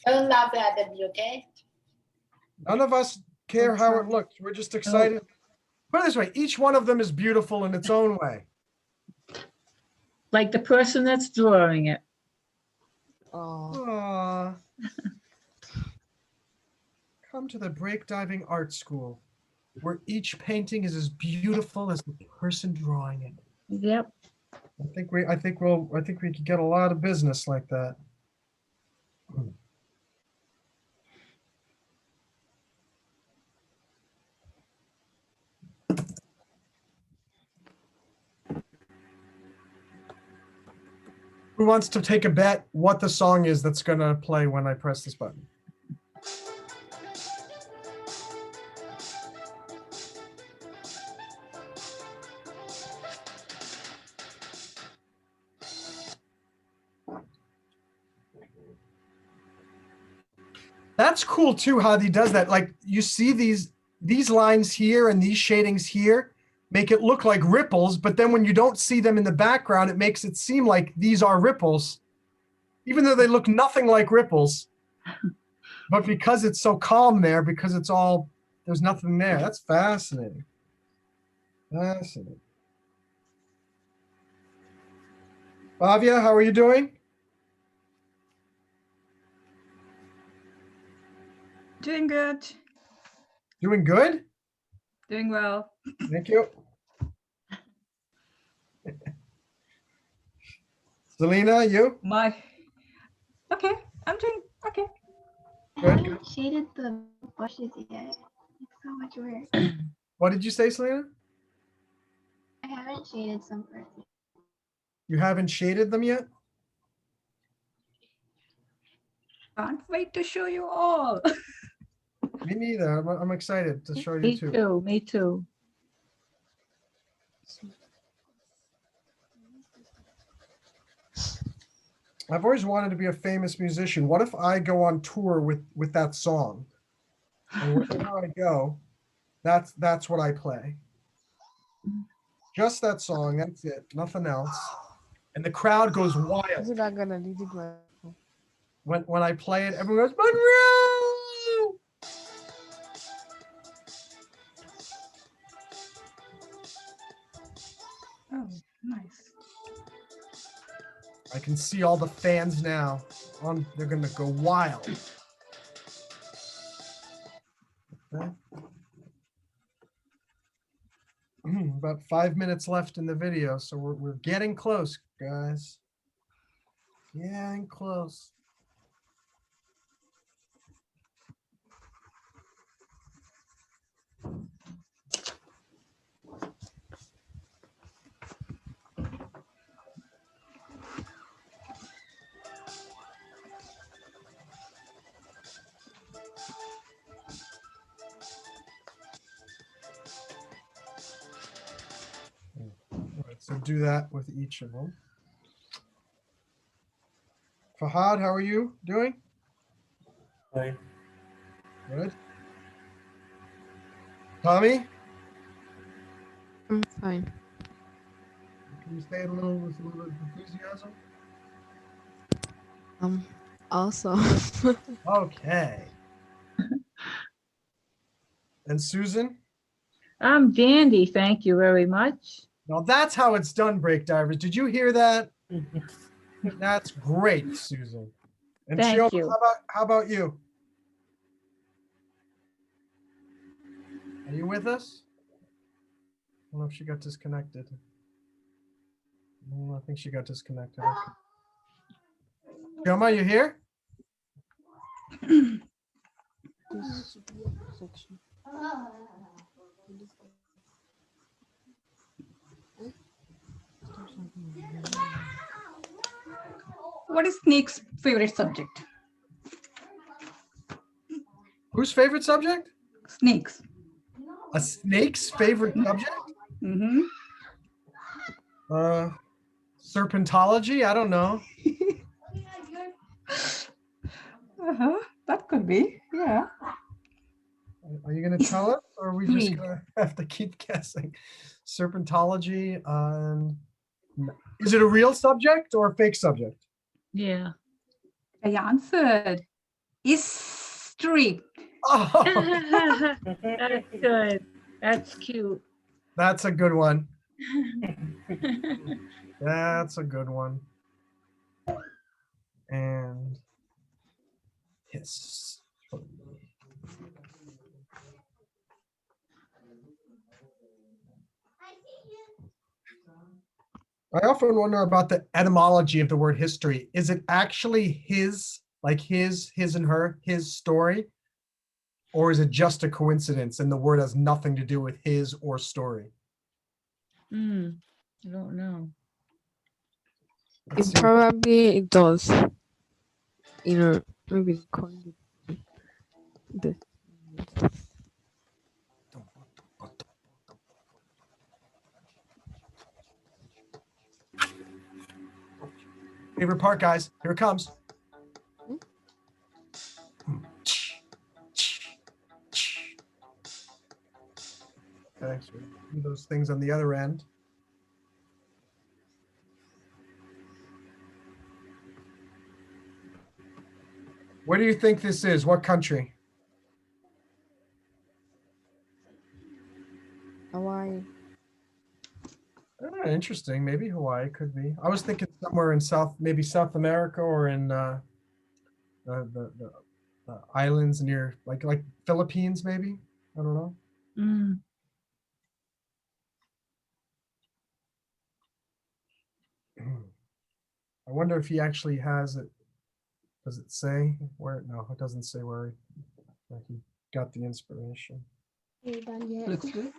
Don't laugh at me, okay? None of us care how it looks. We're just excited. Put it this way, each one of them is beautiful in its own way. Like the person that's drawing it. Aww. Come to the Breakdiving Art School, where each painting is as beautiful as the person drawing it. Yep. I think we could get a lot of business like that. Who wants to take a bet what the song is that's going to play when I press this button? That's cool too, how he does that. Like you see these lines here and these shadings here make it look like ripples, but then when you don't see them in the background, it makes it seem like these are ripples, even though they look nothing like ripples. But because it's so calm there, because it's all, there's nothing there. That's fascinating. Fascinating. Bhavya, how are you doing? Doing good. Doing good? Doing well. Thank you. Selena, you? Okay, I'm doing okay. I Good, haven't shaded the bushes yet. It's so much work. What did you say, Selena? I haven't shaded some parts yet. You haven't shaded them yet? Can't wait to show you all. Me neither. I'm excited to show you Me too. too, me too. I've always wanted to be a famous musician. What if I go on tour with that song? And wherever I go, that's what I play. Just that song, that's it, nothing else. And the crowd goes wild. When I play it, everyone goes, Monroe! Oh, nice. I can see all the fans now. They're gonna go wild. Okay. About 5 minutes left in the video, so we're getting close, guys. Getting close. All right, so do that with each of them. Fahad, how are you doing? Fine. Good. Tommy, I'm fine. can you say it with a little enthusiasm? Also, Okay. And Susan? I'm dandy, thank you very much. Now that's how it's done, Break Divers. Did you hear that? That's great, Susan. And Thank Chioma, you. how about you? Are you with us? I don't know if she got disconnected. I think she got disconnected. Okay. Chioma, you here? this section. What is Snake's favorite subject? Whose favorite subject? Snakes. A snake's favorite subject? Mm-hmm. Serpentology? I don't know. That could be, yeah. Are you going to tell us, or are we just Three. going to have to keep guessing? Serpentology. Is it a real subject or a fake subject? Yeah. I answered history. Oh, That's good. That's cute. that's a good one. That's a good one. And yes. I often wonder about the etymology of the word history. Is it actually his, like his and her, his story? Or is it just a coincidence and the word has nothing to do with his or story? I don't know. Let's It see. probably it does. You know, maybe the Favorite part, guys. Here it comes. Okay, so we do those things on the other end. Where do you think this is? What country? Hawaii. Interesting. Maybe Hawaii could be. I was thinking somewhere in maybe South America or in the islands near like Philippines, maybe. I don't know. I wonder if he actually has it. Does it say where? No, it doesn't say where he got the inspiration. Looks good.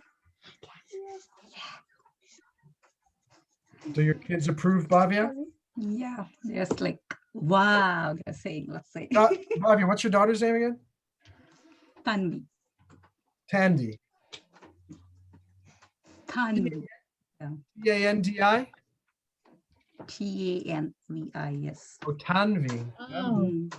Do your kids approve, Bhavya? Yeah, just like, wow, they're saying, let's say. Bhavya, what's your daughter's name again? Tanvi. Tandy. Tanvi. Tandi? Tanvi, yes. Oh, Tanvi. Oh. Mm.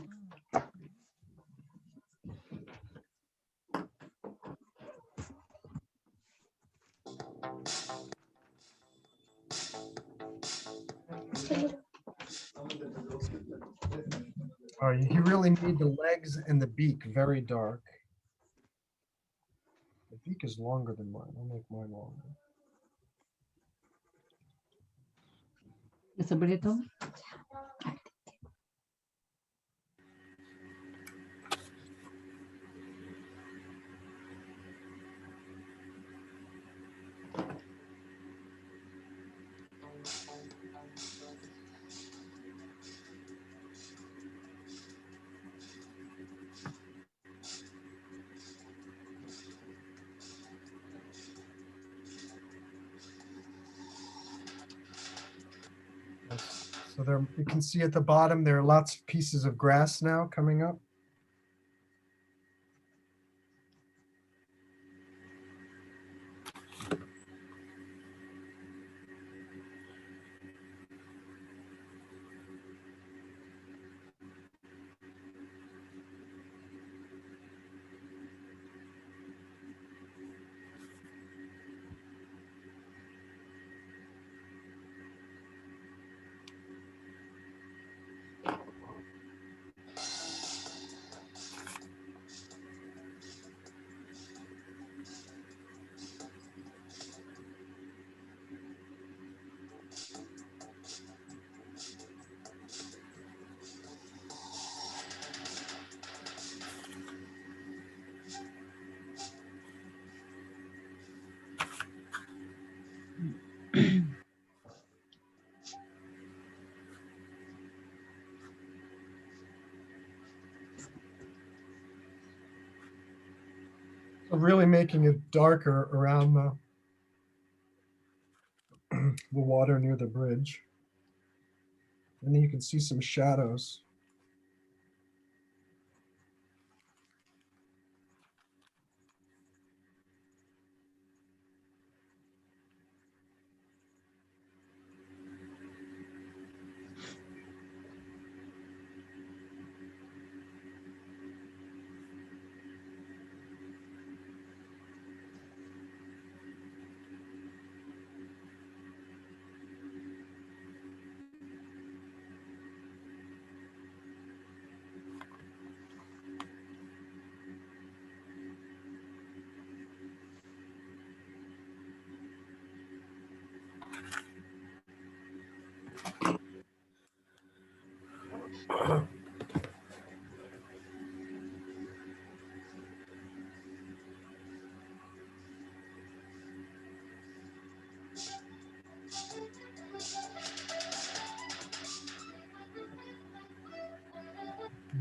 Oh, he really made the legs and the beak very dark. The beak is longer than mine. I'll make mine longer. It's a burrito. So there, you can see at the bottom, there are lots of pieces of grass now coming up. So really making it darker around the water near the bridge. And then you can see some shadows.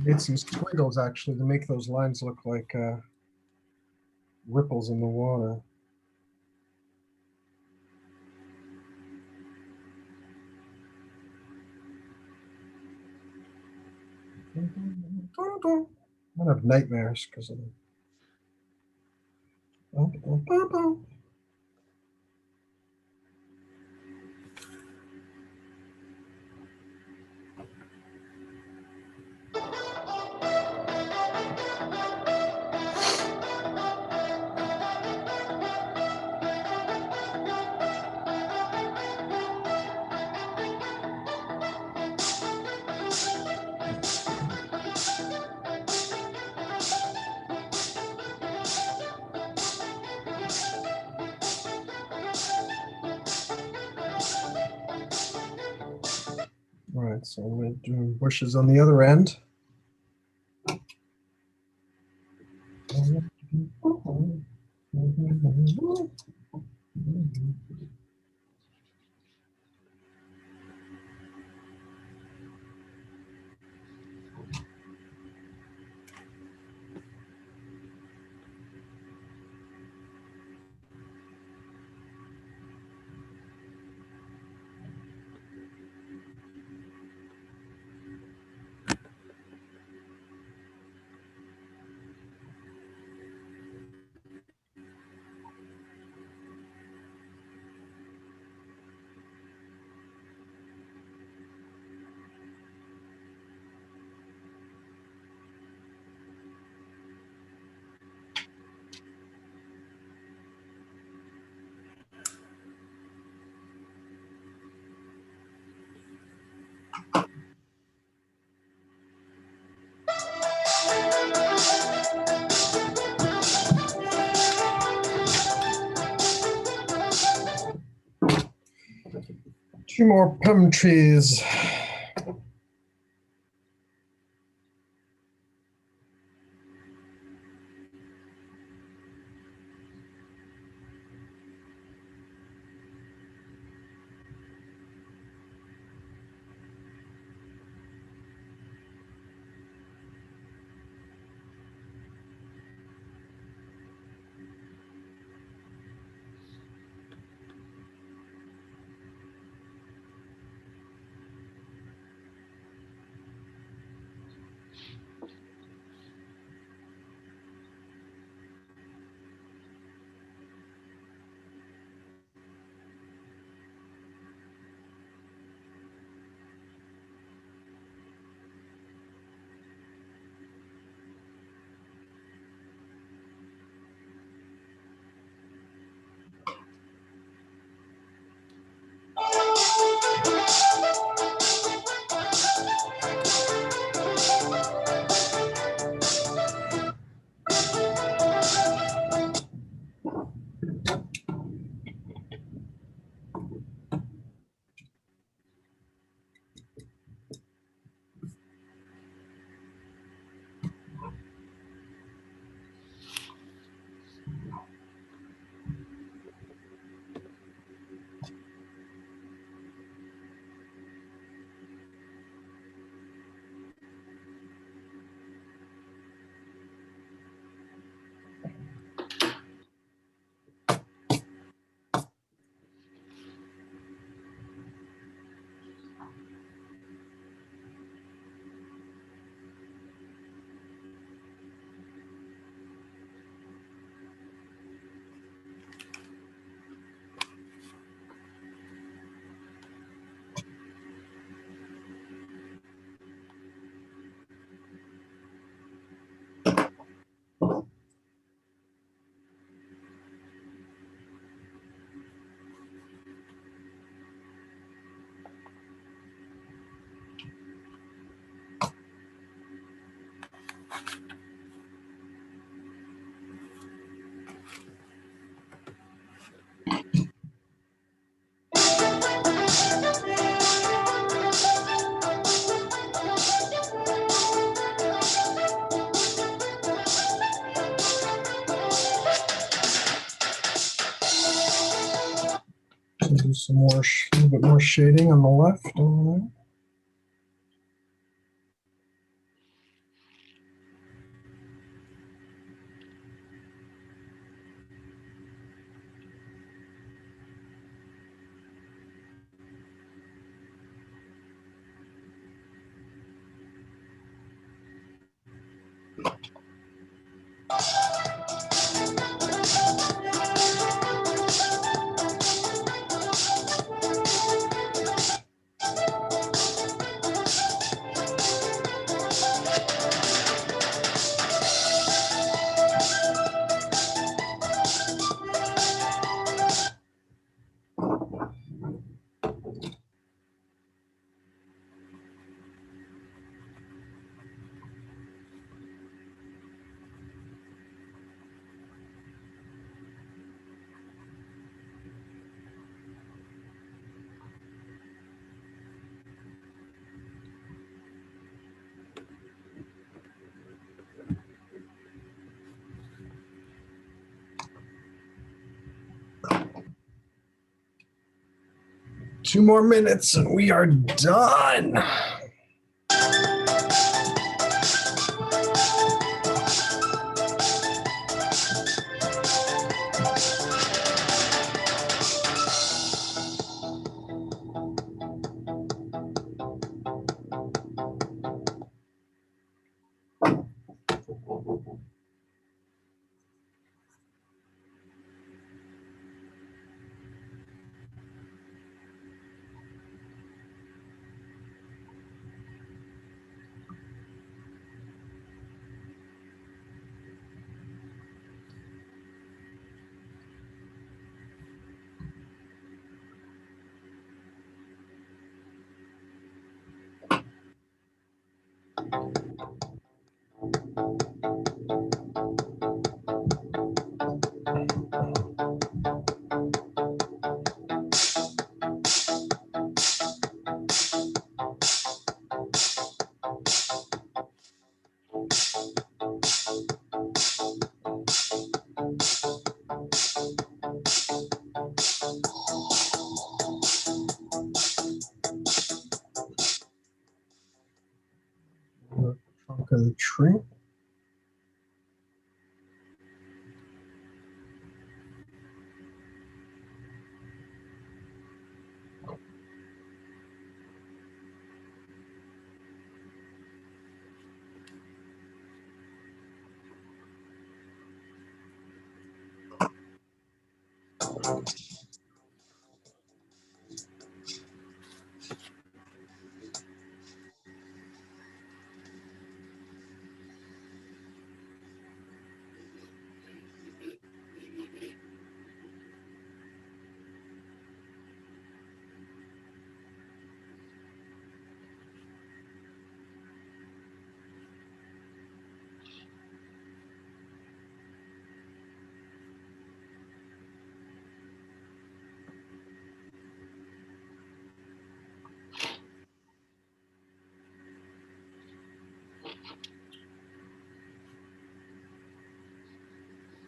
Made some squiggles actually to make those lines look like ripples in the water. I have nightmares because of it. All right, so I'm going to do bushes on the other end. Two more plum trees. Do some more, a little bit more shading on the left. Two more minutes and we are done. The trunk of the tree.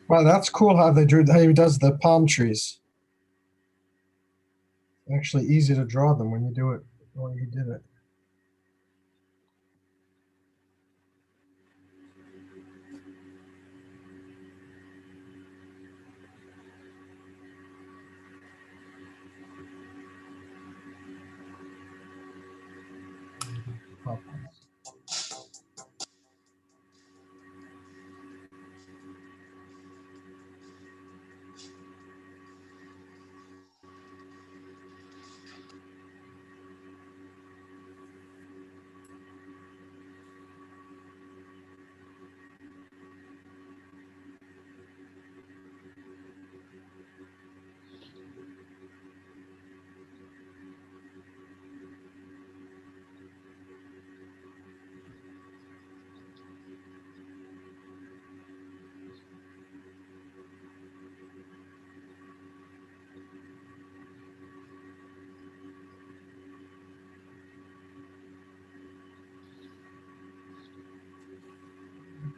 Wow, that's cool how they drew, how he does the palm trees. Actually easy to draw them when you do it, when you did it.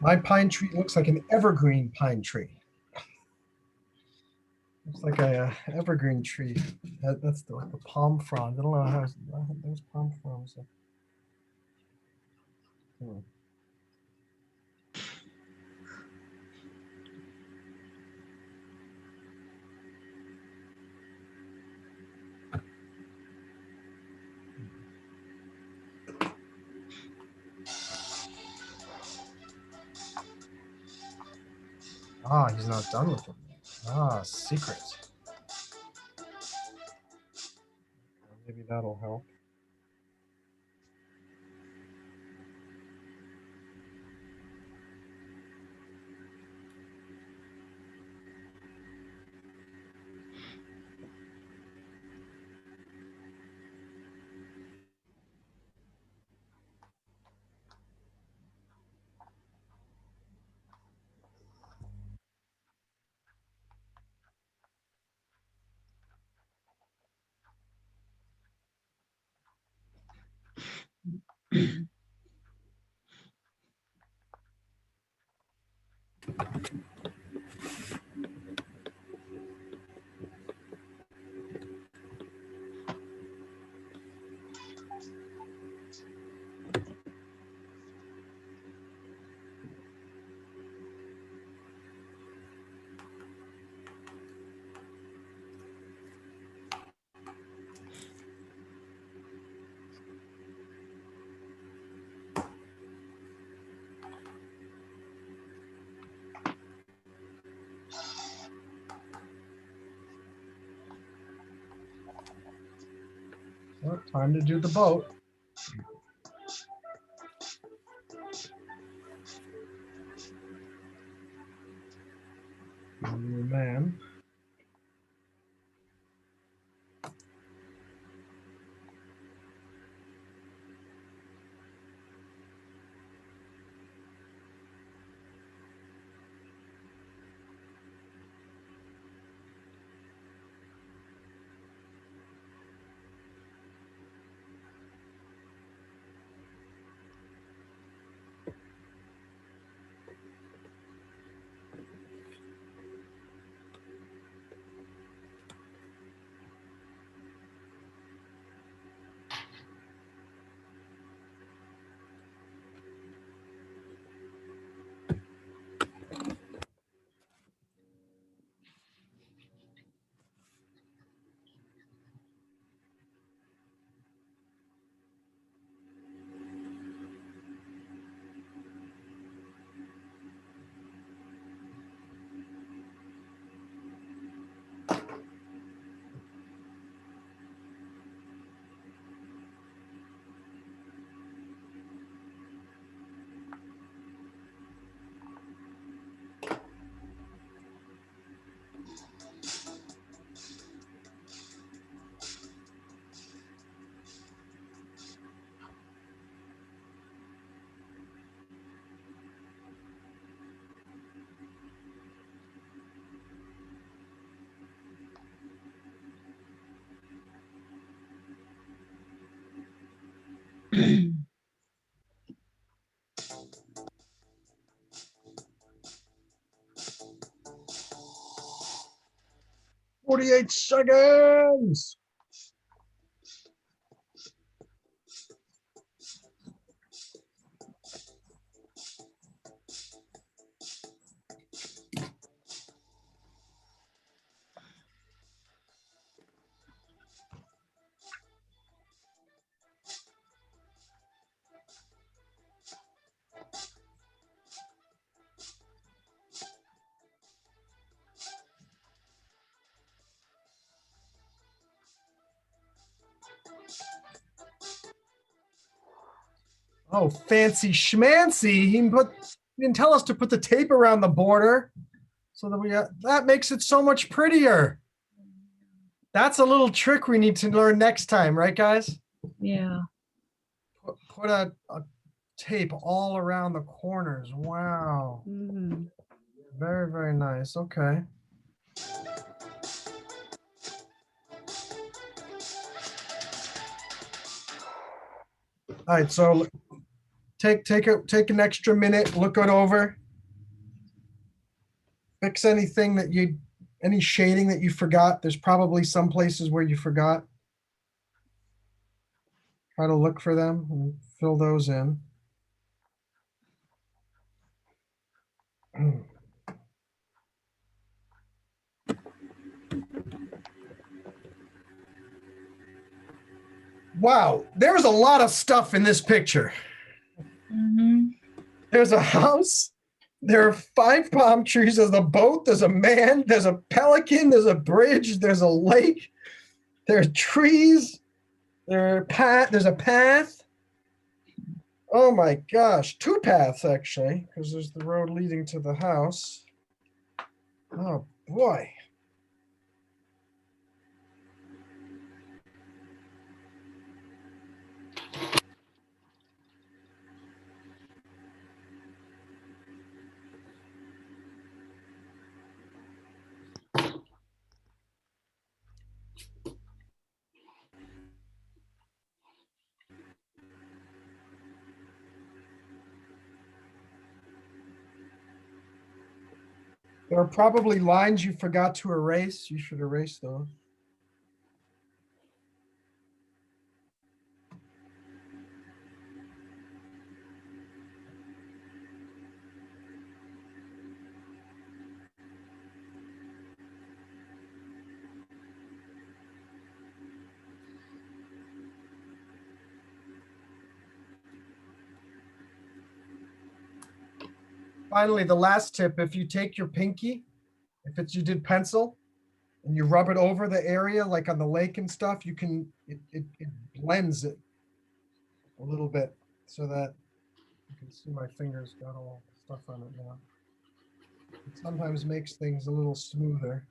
My pine tree looks like an evergreen pine tree. Looks like a evergreen tree. That's the palm frond. I don't know how those palm fronds. Hmm. Ah, he's not done with them. Ah, secret. Maybe that'll help. Well, time to do the boat. Man. Yeah. 48 seconds. Oh, fancy schmancy. He didn't tell us to put the tape around the border so that that makes it so much prettier. That's a little trick we need to learn next time, right, guys? Yeah. Put a tape all around the corners. Wow. Mhm. Very, very nice. Okay. All right, so take an extra minute, look it over. Fix anything that any shading that you forgot. There's probably some places where you forgot. Try to look for them and fill those in. Wow, there's a lot of stuff in this picture. There's a house. There are 5 palm trees. There's a boat. There's a man. There's a pelican. There's a bridge. There's a lake. There's trees. There's a path. Oh my gosh, 2 paths actually, because there's the road leading to the house. Oh boy. There are probably lines you forgot to erase. You should erase those. Finally, the last tip, if you take your pinky, you did pencil, and you rub it over the area, like on the lake and stuff, it blends it a little bit so that you can see my fingers got all stuff on it now. It sometimes makes things a little smoother.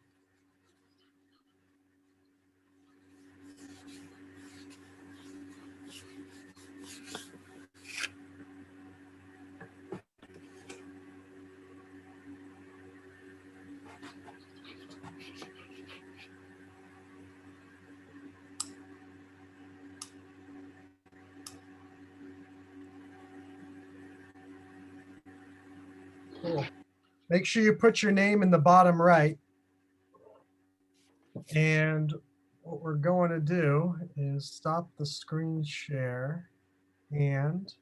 Cool. Make sure you put your name in the bottom right. And what we're going to do is stop the screen share, and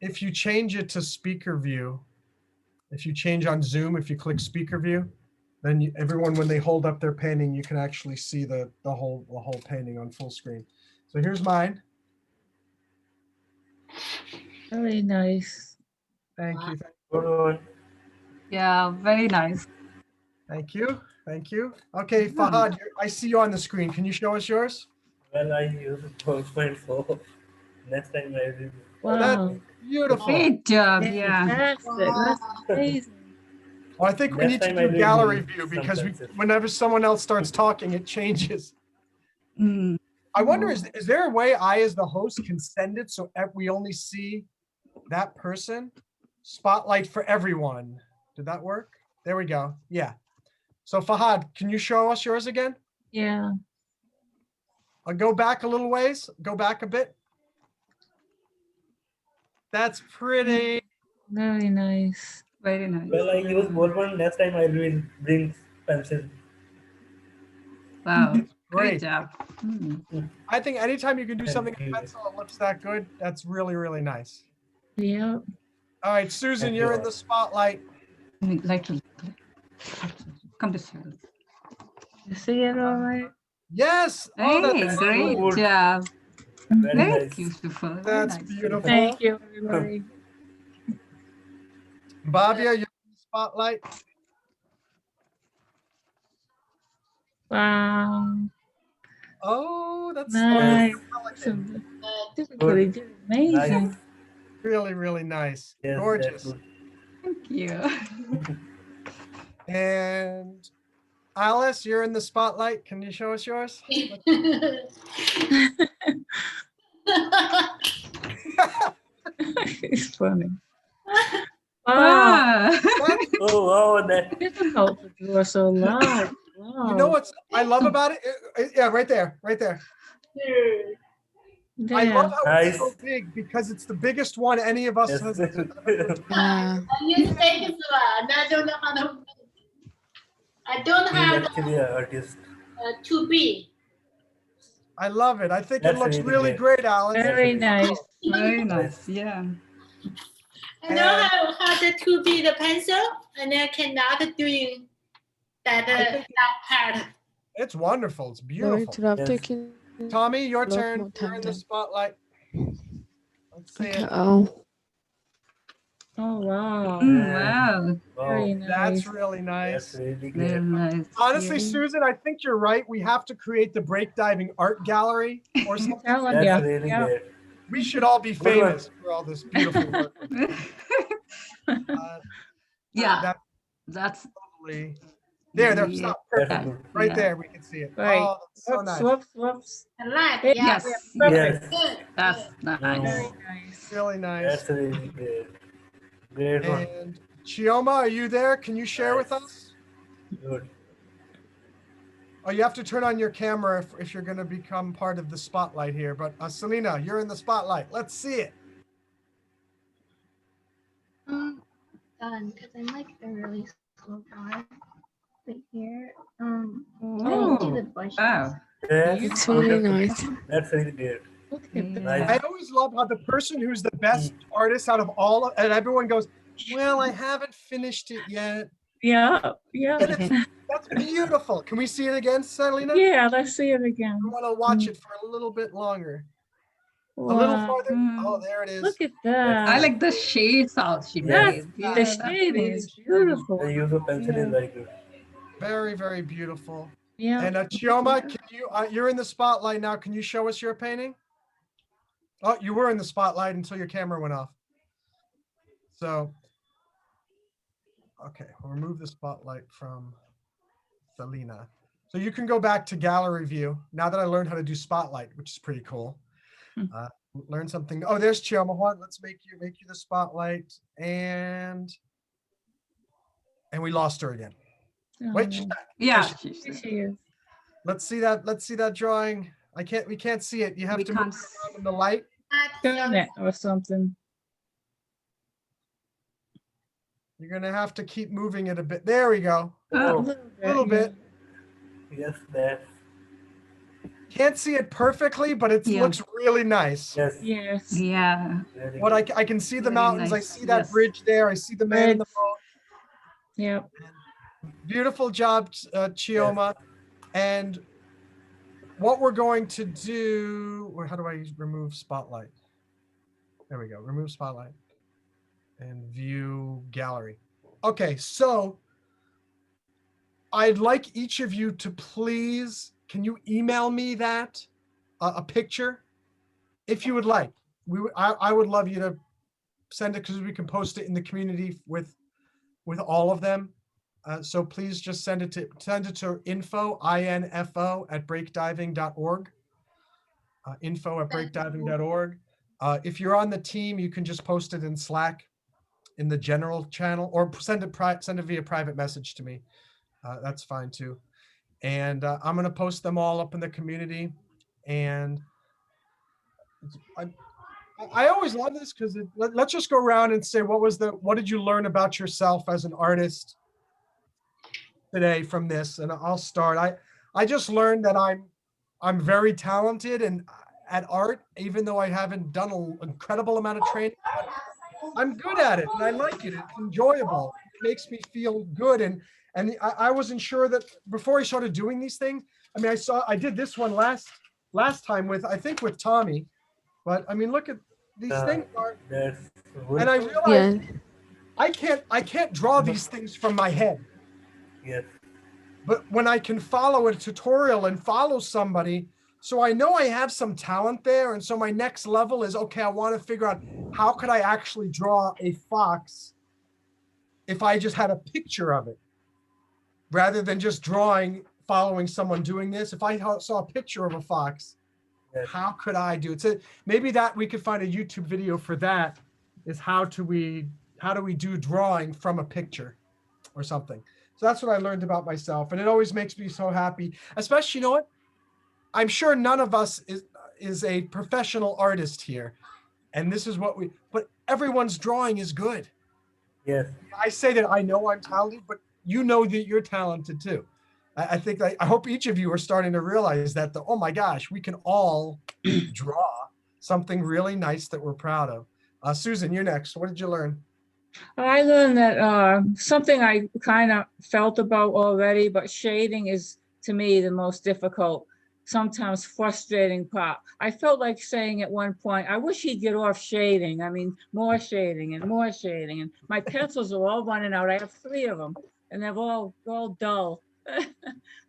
if you change it to speaker view, if you change on Zoom, if you click speaker view, then everyone, when they hold up their painting, you can actually see the whole painting on full screen. So here's mine. Very nice. Thank you. Good one. Yeah, very nice. Thank you. Thank you. Okay, Fahad, I see you on the screen. Can you show us yours? Well, I use 4.4. Next time I will. Oh, that's Wow. beautiful. Great job. Yeah. Fantastic. That's amazing. Well, I think we need Next to time I do will gallery use view some because pencils. whenever someone else starts talking, it changes. Mm. I wonder, is there a way I, as the host, can send it so we only see that person? Spotlight for everyone. Did that work? There we go. Yeah. So Fahad, can you show us yours again? Yeah. I'll go back a little ways. Go back a bit. That's pretty. Very nice. Very nice. Well, I use ballpoint. Next time I will bring pencil. Wow. Great. Great job. Mm. I think anytime you can do Thank something in you. pencil that looks that good, that's really, really nice. Yeah. All right, Susan, Thank you're you. in the spotlight. Like to come to share. You see it all right? Yes. Oh, Hey, that's great good. job. Very Very nice. beautiful. Very That's nice. beautiful. Thank you, everybody. Bhavya, you're in the spotlight. Wow. Oh, that's Nice. Pelican. This is really good. Amazing. Nice. Really, really nice. Yes, Gorgeous. that's good. Thank you. And Alice, you're in the spotlight. Can you show us yours? It's funny. Wow. Wow. Oh, wow, that Difficult to draw so large. You know what I love about it? Yeah, right there, right there. I love how it's so Nice. big because it's the biggest one any of us Yes. has. Yeah. I use pencil and I don't know how to. I don't He's have actually an artist. 2B. I love it. I think it That's looks really really great. great, Alan. Very nice. Very Nice. nice. Yeah. I know how the 2B the pencil, and I cannot doing that think that part. It's wonderful. It's Sorry beautiful. to have Yes. taken Tommy, your a lot turn. more You're time in the than. spotlight. Let's see Okay. it. Oh. Oh, wow. Wow. Very Wow. That's nice. really nice. That's really Very great. nice. Honestly, Yeah. Susan, I think you're right. We have to create the break diving art gallery or something. Telling That's ya. really Yeah. great. We should all be Good one. famous for all this beautiful work. Yeah. That's That's lovely. There, yeah. stop. That's Perfect. good. Right Yeah. there, we can see it. Right. Oh, that's so Whoops, nice. whoops, whoops. I like, Yeah. yeah. Yes. Perfect. Yes. Good. That's good. nice. Very Oh, nice. Really nice. that's really great. Great one. And Chioma, are you there? Can you share with Nice. us? Good. Oh, you have to turn on your camera if you're going to become part of the spotlight here. But Selena, you're in the spotlight. Let's see it. Done, because I'm like a really slow guy. But here, I Oh, can see the bushes. wow. That's It's really wonderful. nice. That's really great. Look at Yeah. I that. always love how the person who's the best artist out of all, and everyone goes, well, I haven't finished it yet. Yeah. Yeah. That's beautiful. Can we see it again, Selena? Yeah. Let's see it again. I want to watch it for a little bit longer. A little Wow. farther. Mm. Oh, there it is. Look at that. I like the shades out she Yes. made. The Yeah, shade is that's beautiful. The use of pencil is very good. Very, very beautiful. Yeah. And Chioma, can you? You're in the spotlight now. Can you show us your painting? Oh, you were in the spotlight until your camera went off. So, okay, we'll remove the spotlight from Selena. So you can go back to gallery view now that I learned how to do spotlight, which is pretty cool. Learn something. Oh, there's Chioma. Hold on, let's make you the spotlight, and we lost her again. Wait, she's back. Yeah. There she- Here she is. let's see that. Let's see that drawing. We can't see it. You have We to move can't around in the light. Turn it or something. You're gonna have to keep moving it a bit. There we go. A Oh, little bit. Little yeah. bit. yes, that's Can't see it perfectly, but it Yeah. looks really nice. yes. Yes. Yeah. Very What good. I can see the Very mountains. I nice, see that yes. bridge there. I see the man in the boat. Yep. Beautiful job, Chioma. And what we're going to do, or how do I remove spotlight? There we go. Remove spotlight and view gallery. Okay, so I'd like each of you to please, can you email me that, a picture, if you would like. I would love you to send it because we can post it in the community with all of them. So please just send it to info, info at breakdiving.org. Info at breakdiving.org. If you're on the team, you can just post it in Slack in the general channel, or send it via private message to me. That's fine too. And I'm going to post them all up in the community. And I always love this because let's just go around and say, what did you learn about yourself as an artist today from this? And I'll start. I just learned that I'm very talented and at art, even though I haven't done an incredible amount of training. But I'm good at it and I like it. It's enjoyable. It makes me feel good. And I wasn't sure that before I started doing these things. I mean, I did this one last time with Tommy, but I mean, look at these things are, That's good. and I realized Yeah. I can't draw these things from my head. Yes. But when I can follow a tutorial and follow somebody, so I know I have some talent there. And so my next level is, okay, I want to figure out how could I actually draw a fox if I just had a picture of it, rather than just following someone doing this. If I saw a picture of a fox, Yes. how could I do it? So maybe that we could find a YouTube video for that, is how do we do drawing from a picture or something. So that's what I learned about myself. And it always makes me so happy, especially, you know what? I'm sure none of us is a professional artist here. And this is what but everyone's drawing is good. Yes. I say that I know I'm talented, but you know that you're talented too. I think I hope each of you are starting to realize that oh my gosh, we can all draw something really nice that we're proud of. Susan, you're next. What did you learn? I learned that something I kind of felt about already, but shading is to me the most difficult, sometimes frustrating part. I felt like saying at one point, I wish he'd get off shading. I mean, more shading and more shading. And my pencils are all running out. I have 3 of them and they're all dull.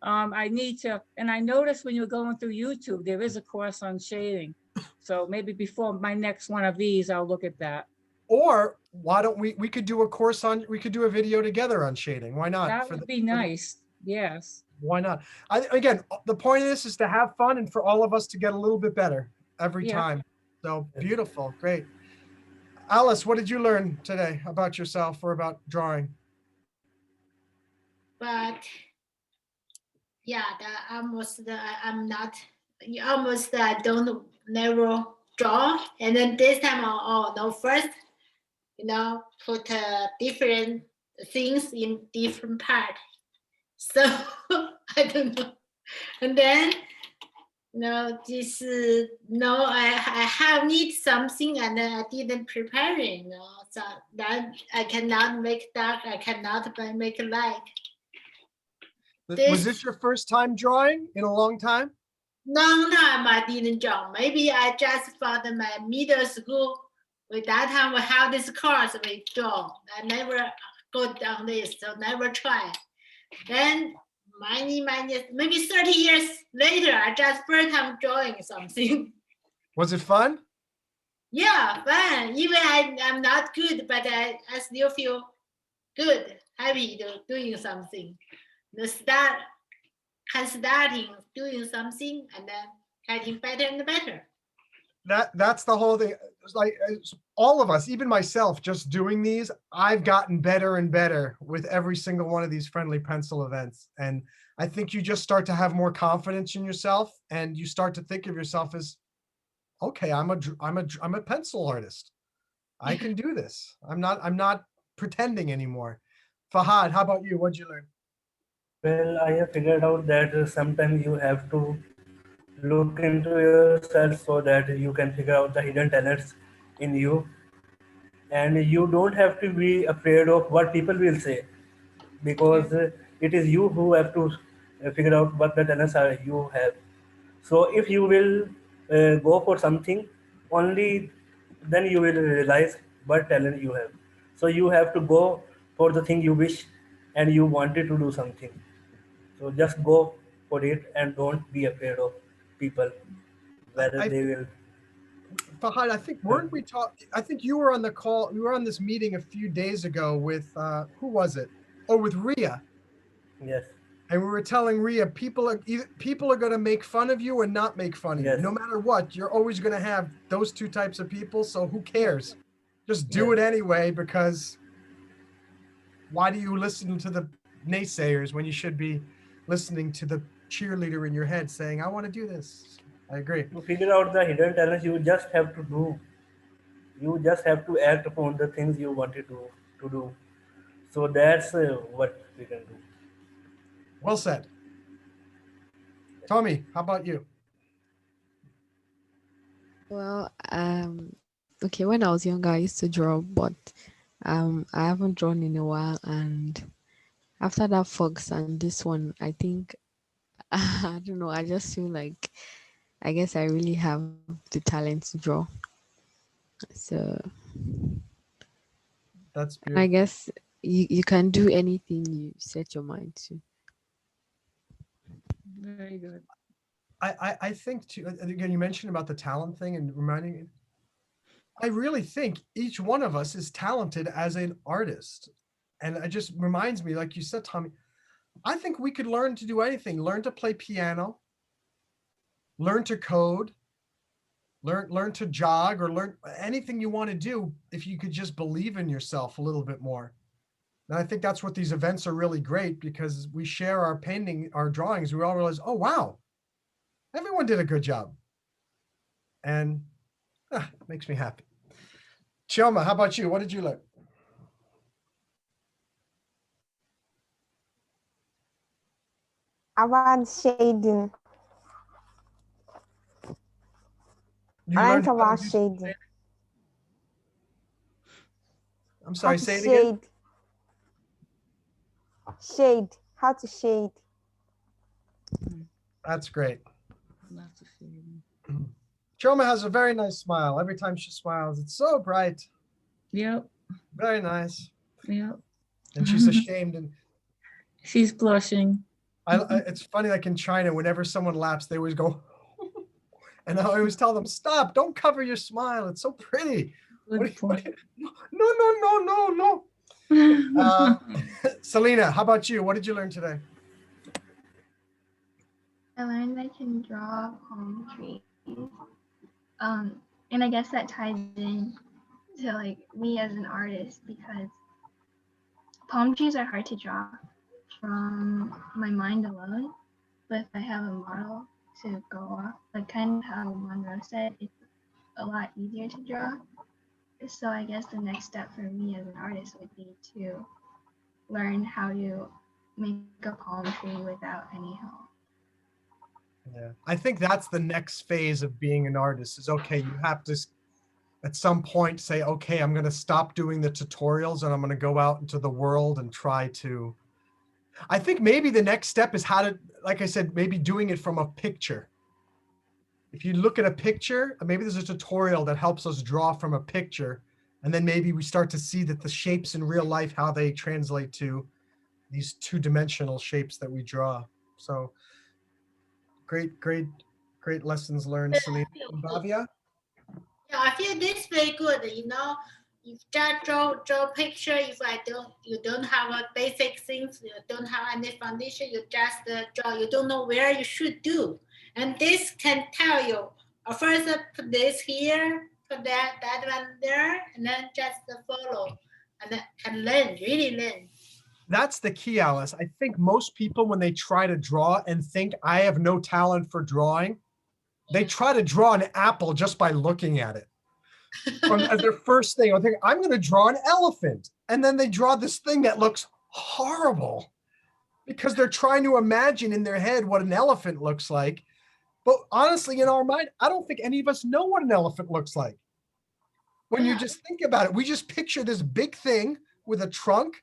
I need to, and I noticed when you're going through YouTube, there is a course on shading. So maybe before my next one of these, I'll look at that. Or why don't we could do a course we could do a video together on shading. Why not? That would be nice. Yes. Why not? Again, the point of this is to have fun and for all of us to get a little bit better every time. So beautiful. Great. Alice, what did you learn today about yourself or about drawing? But yeah, I'm not almost I don't never draw. And then this time, no, first, put different things in different part. So I don't know. And then I have need something and I didn't prepare it. So that I cannot make dark. I cannot make light. Was this your first time drawing in a long time? Long time I didn't draw. Maybe I just found my middle school. With that time we have this course we draw. I never go down this, so never try. Then many years, maybe 30 years later, I just first time drawing something. Was it fun? Yeah, fun. Even I'm not good, but I still feel good, happy doing something. Starting doing something and then getting better and better. That's the whole thing. It's like all of us, even myself, just doing these, I've gotten better and better with every single one of these friendly pencil events. And I think you just start to have more confidence in yourself and you start to think of yourself as, okay, I'm a pencil artist. I can do this. I'm not pretending anymore. Fahad, how about you? What'd you learn? Well, I have figured out that sometimes you have to look into yourself so that you can figure out the hidden talents in you. And you don't have to be afraid of what people will say, because it is you who have to figure out what the talents are you have. So if you will go for something, only then you will realize what talent you have. So you have to go for the thing you wish and you wanted to do something. So just go for it and don't be afraid of people, whether they will. Fahad, I think weren't we I think you were on the call. We were on this meeting a few days ago with who was it? Oh, with Ria. Yes. And we were telling Ria, people are going to make fun of you and not make fun of you. No matter what, you're always going to have those two types of people. So who cares? Just do it anyway, because why do you listen to the naysayers when you should be listening to the cheerleader in your head saying, I want to do this? I agree. To figure out the hidden talents, you just have to do. You just have to act upon the things you wanted to do. So that's what we can do. Well said. Tommy, how about you? Well, okay, when I was younger, I used to draw, but I haven't drawn in a while. And after that Fox and this one, I think, I don't know, I just feel like, I guess I really have the talent to draw. So that's beautiful. I guess you can do anything you set your mind to. Very good. I think too, again, you mentioned about the talent thing and reminding me, I really think each one of us is talented as an artist. And it just reminds me, like you said, Tommy, I think we could learn to do anything, learn to play piano, learn to code, learn to jog, or learn anything you want to do if you could just believe in yourself a little bit more. And I think that's what these events are really great, because we share our painting, our drawings. We all realize, oh, wow, everyone did a good job. And makes me happy. Chioma, how about you? What did you learn? About shading. You I learned learned how to about do- shading. I'm sorry, How to say it again. Shade. How to shade. That's great. Lots of shading. Chioma has a very nice smile. Every time she smiles, it's so bright. Yep. Very nice. Yep. And she's ashamed. And She's blushing. it's funny, like in China, whenever someone laughs, they always go, and I always tell them, stop, don't cover your smile. It's so pretty. Good point. No. Selena, how about you? What did you learn today? I learned I can draw palm trees. And I guess that ties in to like me as an artist, because palm trees are hard to draw from my mind alone. But if I have a model to go off, like kind of how Monroe said, it's a lot easier to draw. So I guess the next step for me as an artist would be to learn how to make a palm tree without any help. Yeah, I think that's the next phase of being an artist is, okay, you have to at some point say, okay, I'm going to stop doing the tutorials and I'm going to go out into the world and try to, I think maybe the next step is how to, like I said, maybe doing it from a picture. If you look at a picture, maybe there's a tutorial that helps us draw from a picture. And then maybe we start to see that the shapes in real life, how they translate to these two-dimensional shapes that we draw. So great lessons learned, Selena. And Bhavya? Yeah, I feel this very good. You know, you just draw picture. If you don't have a basic things, you don't have any foundation, you just draw. You don't know where you should do, and this can tell you. First, put this here, put that one there, and then just follow, and then can learn, really learn. That's the key, Alice. I think most people, when they try to draw and think I have no talent for drawing, they try to draw an apple just by looking at it. As their first thing, I think I'm going to draw an elephant. And then they draw this thing that looks horrible because they're trying to imagine in their head what an elephant looks like. But honestly, in our mind, I don't think any of us know what an elephant looks like. When you just think about it, we just picture this big thing with a trunk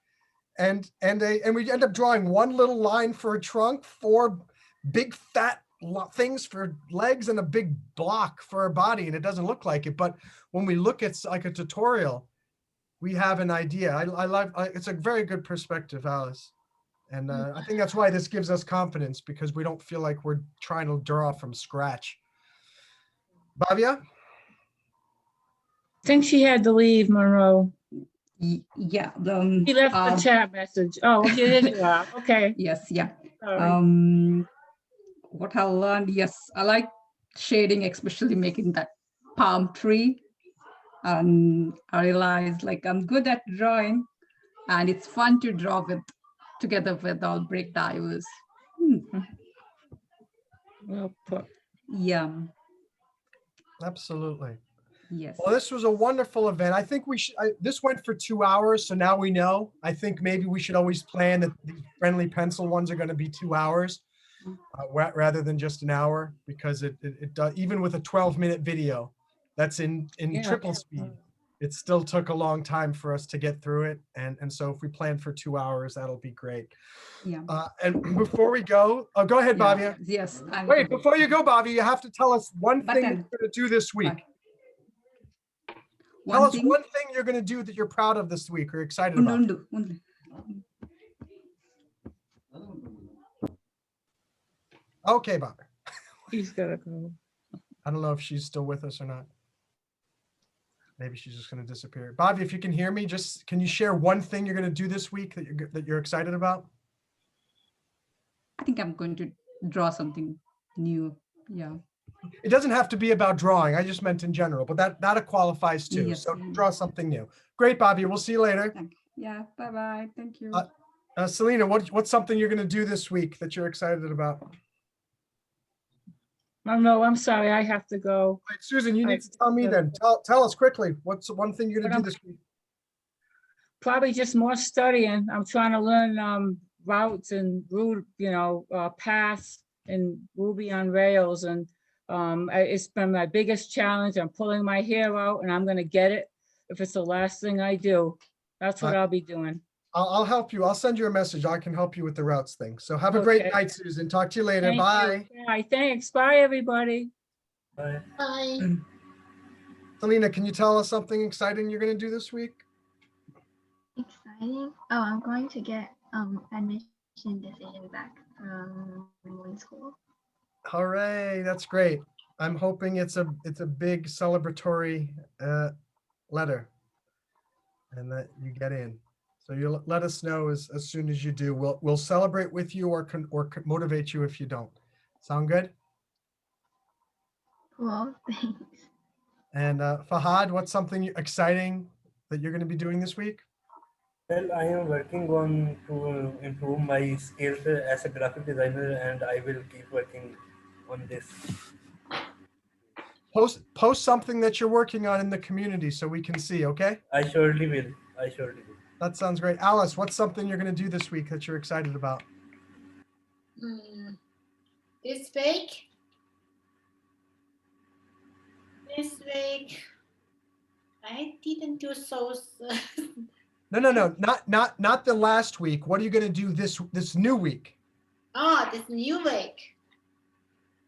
and we end up drawing one little line for a trunk, four big fat things for legs, and a big block for a body, and it doesn't look like it. But when we look at like a tutorial, we have an idea. It's a very good perspective, Alice. And I think that's why this gives us confidence, because we don't feel like we're trying to draw from scratch. Bhavya? I think she had to leave, Monroe. Yeah. She left the chat message. Oh, here you are. Okay. Yes, yeah. Sorry. What I learned, yes, I like shading, especially making that palm tree. And I realized like I'm good at drawing, and it's fun to draw together with all break divers. Well put. Yeah. Absolutely. Yes. Well, this was a wonderful event. I think we should, this went for 2 hours, so now we know. I think maybe we should always plan that the friendly pencil ones are going to be 2 hours rather than just an hour, because it does, even with a 12-minute video that's in triple speed, it still took a long time for us to get through it. And so if we plan for 2 hours, that'll be great. Yeah. And before we go, go ahead, Bhavya. Yes. Wait, before you go, Bhavya, you have to tell us one thing you're going to do this week. Tell us one thing you're going to do that you're proud of this week or excited about. Okay, Bhavya. He's got to go. I don't know if she's still with us or not. Maybe she's just going to disappear. Bhavya, if you can hear me, just can you share one thing you're going to do this week that you're excited about? I think I'm going to draw something new. Yeah. It doesn't have to be about drawing. I just meant in general, but that qualifies too. Yes. So draw something new. Great, Bhavya. We'll see you later. Yeah, bye-bye. Thank you. Selena, what's something you're going to do this week that you're excited about? Oh, no, I'm sorry, I have to go. Right, Susan, you need to tell me then. Tell us quickly. What's one thing you're going to do this week? Probably just more studying. I'm trying to learn routes and route, paths in Ruby on Rails. And it's been my biggest challenge. I'm pulling my hair out and I'm going to get it if it's the last thing I do. That's what I'll be doing. I'll help you. I'll send you a message. I can help you with the routes thing. So have a great night, Susan. Talk to you later. Thank Bye. you. Bye. Thanks. Bye, everybody. Bye. Bye. Selena, can you tell us something exciting you're going to do this week? Exciting. Oh, I'm going to get admission decision back from one school. Hooray, that's great. I'm hoping it's a big celebratory letter and that you get in. So you'll let us know as soon as you do. We'll celebrate with you or motivate you if you don't. Sound good? Cool, thanks. And Fahad, what's something exciting that you're going to be doing this week? Well, I am working on to improve my skills as a graphic designer, and I will keep working on this. Post something that you're working on in the community so we can see, okay? I surely will. I surely will. That sounds great. Alice, what's something you're going to do this week that you're excited about? This week, I didn't do so. No, not the last week. What are you going to do this new week? Oh, this new week.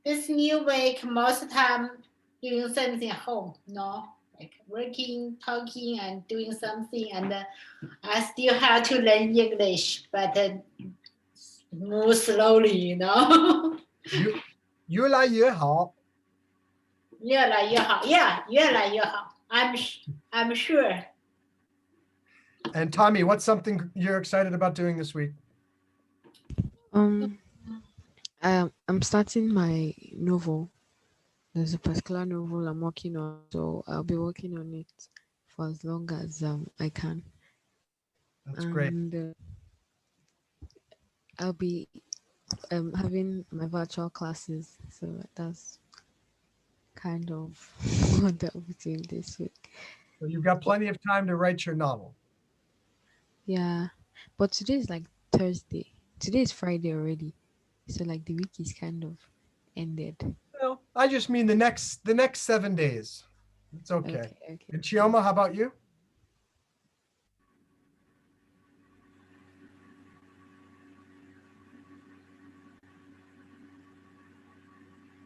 This new week, most of the time doing something at home, like working, talking, and doing something. And I still have to learn English, but more slowly, 越来越好。越来越好 Yeah, 越来越好 I'm sure. And Tommy, what's something you're excited about doing this week? I'm starting my novel. There's a particular novel I'm working on, so I'll be working on it for as long as I can. That's great. And I'll be having my virtual classes, so that's kind of what I'll be doing this week. So you've got plenty of time to write your novel. Yeah, but today is like Thursday. Today is Friday already, so like the week is kind of ended. Well, I just mean the next 7 days. It's okay. Okay. And Chioma, how about you?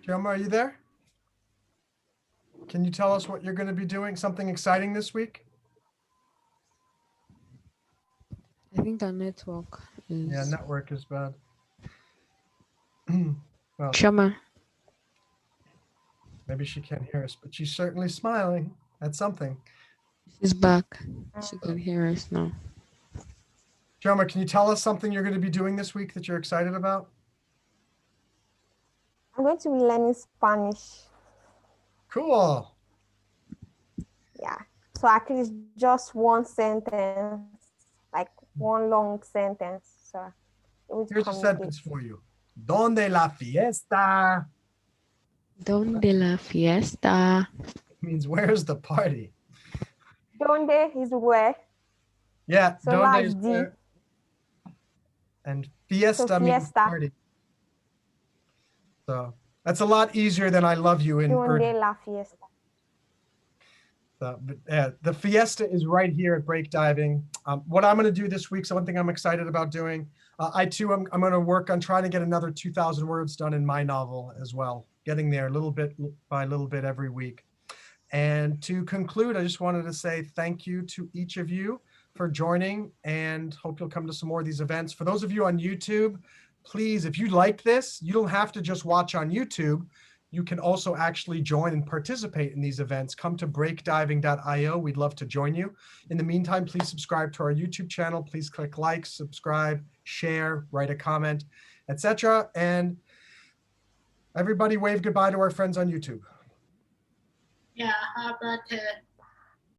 Chioma, are you there? Can you tell us what you're going to be doing? Something exciting this week? I think our network is. Yeah, network is bad. Well, Shama. maybe she can't hear us, but she's certainly smiling at something. She's back. She can hear us now. Chioma, can you tell us something you're going to be doing this week that you're excited about? I'm going to be learning Spanish. Cool. Yeah. So actually it's just one sentence, like one long sentence. So here's a sentence for you. ¿Dónde la fiesta? ¿Dónde la fiesta? It means where's the party? ¿Dónde is where? Yeah, So ¿dónde like is the- where? And fiesta, So means fiesta. party. So that's a lot easier than I love you in ¿Dónde Urdu. la fiesta? The fiesta is right here at Break Diving. What I'm going to do this week, so one thing I'm excited about doing, I'm going to work on trying to get another 2,000 words done in my novel as well, getting there little bit by little bit every week. And to conclude, I just wanted to say thank you to each of you for joining, and hope you'll come to some more of these events. For those of you on YouTube, please, if you like this, you don't have to just watch on YouTube. You can also actually join and participate in these events. Come to breakdiving.io. We'd love to join you. In the meantime, please subscribe to our YouTube channel. Please click like, subscribe, share, write a comment, etc. And everybody wave goodbye to our friends on YouTube. Yeah, how about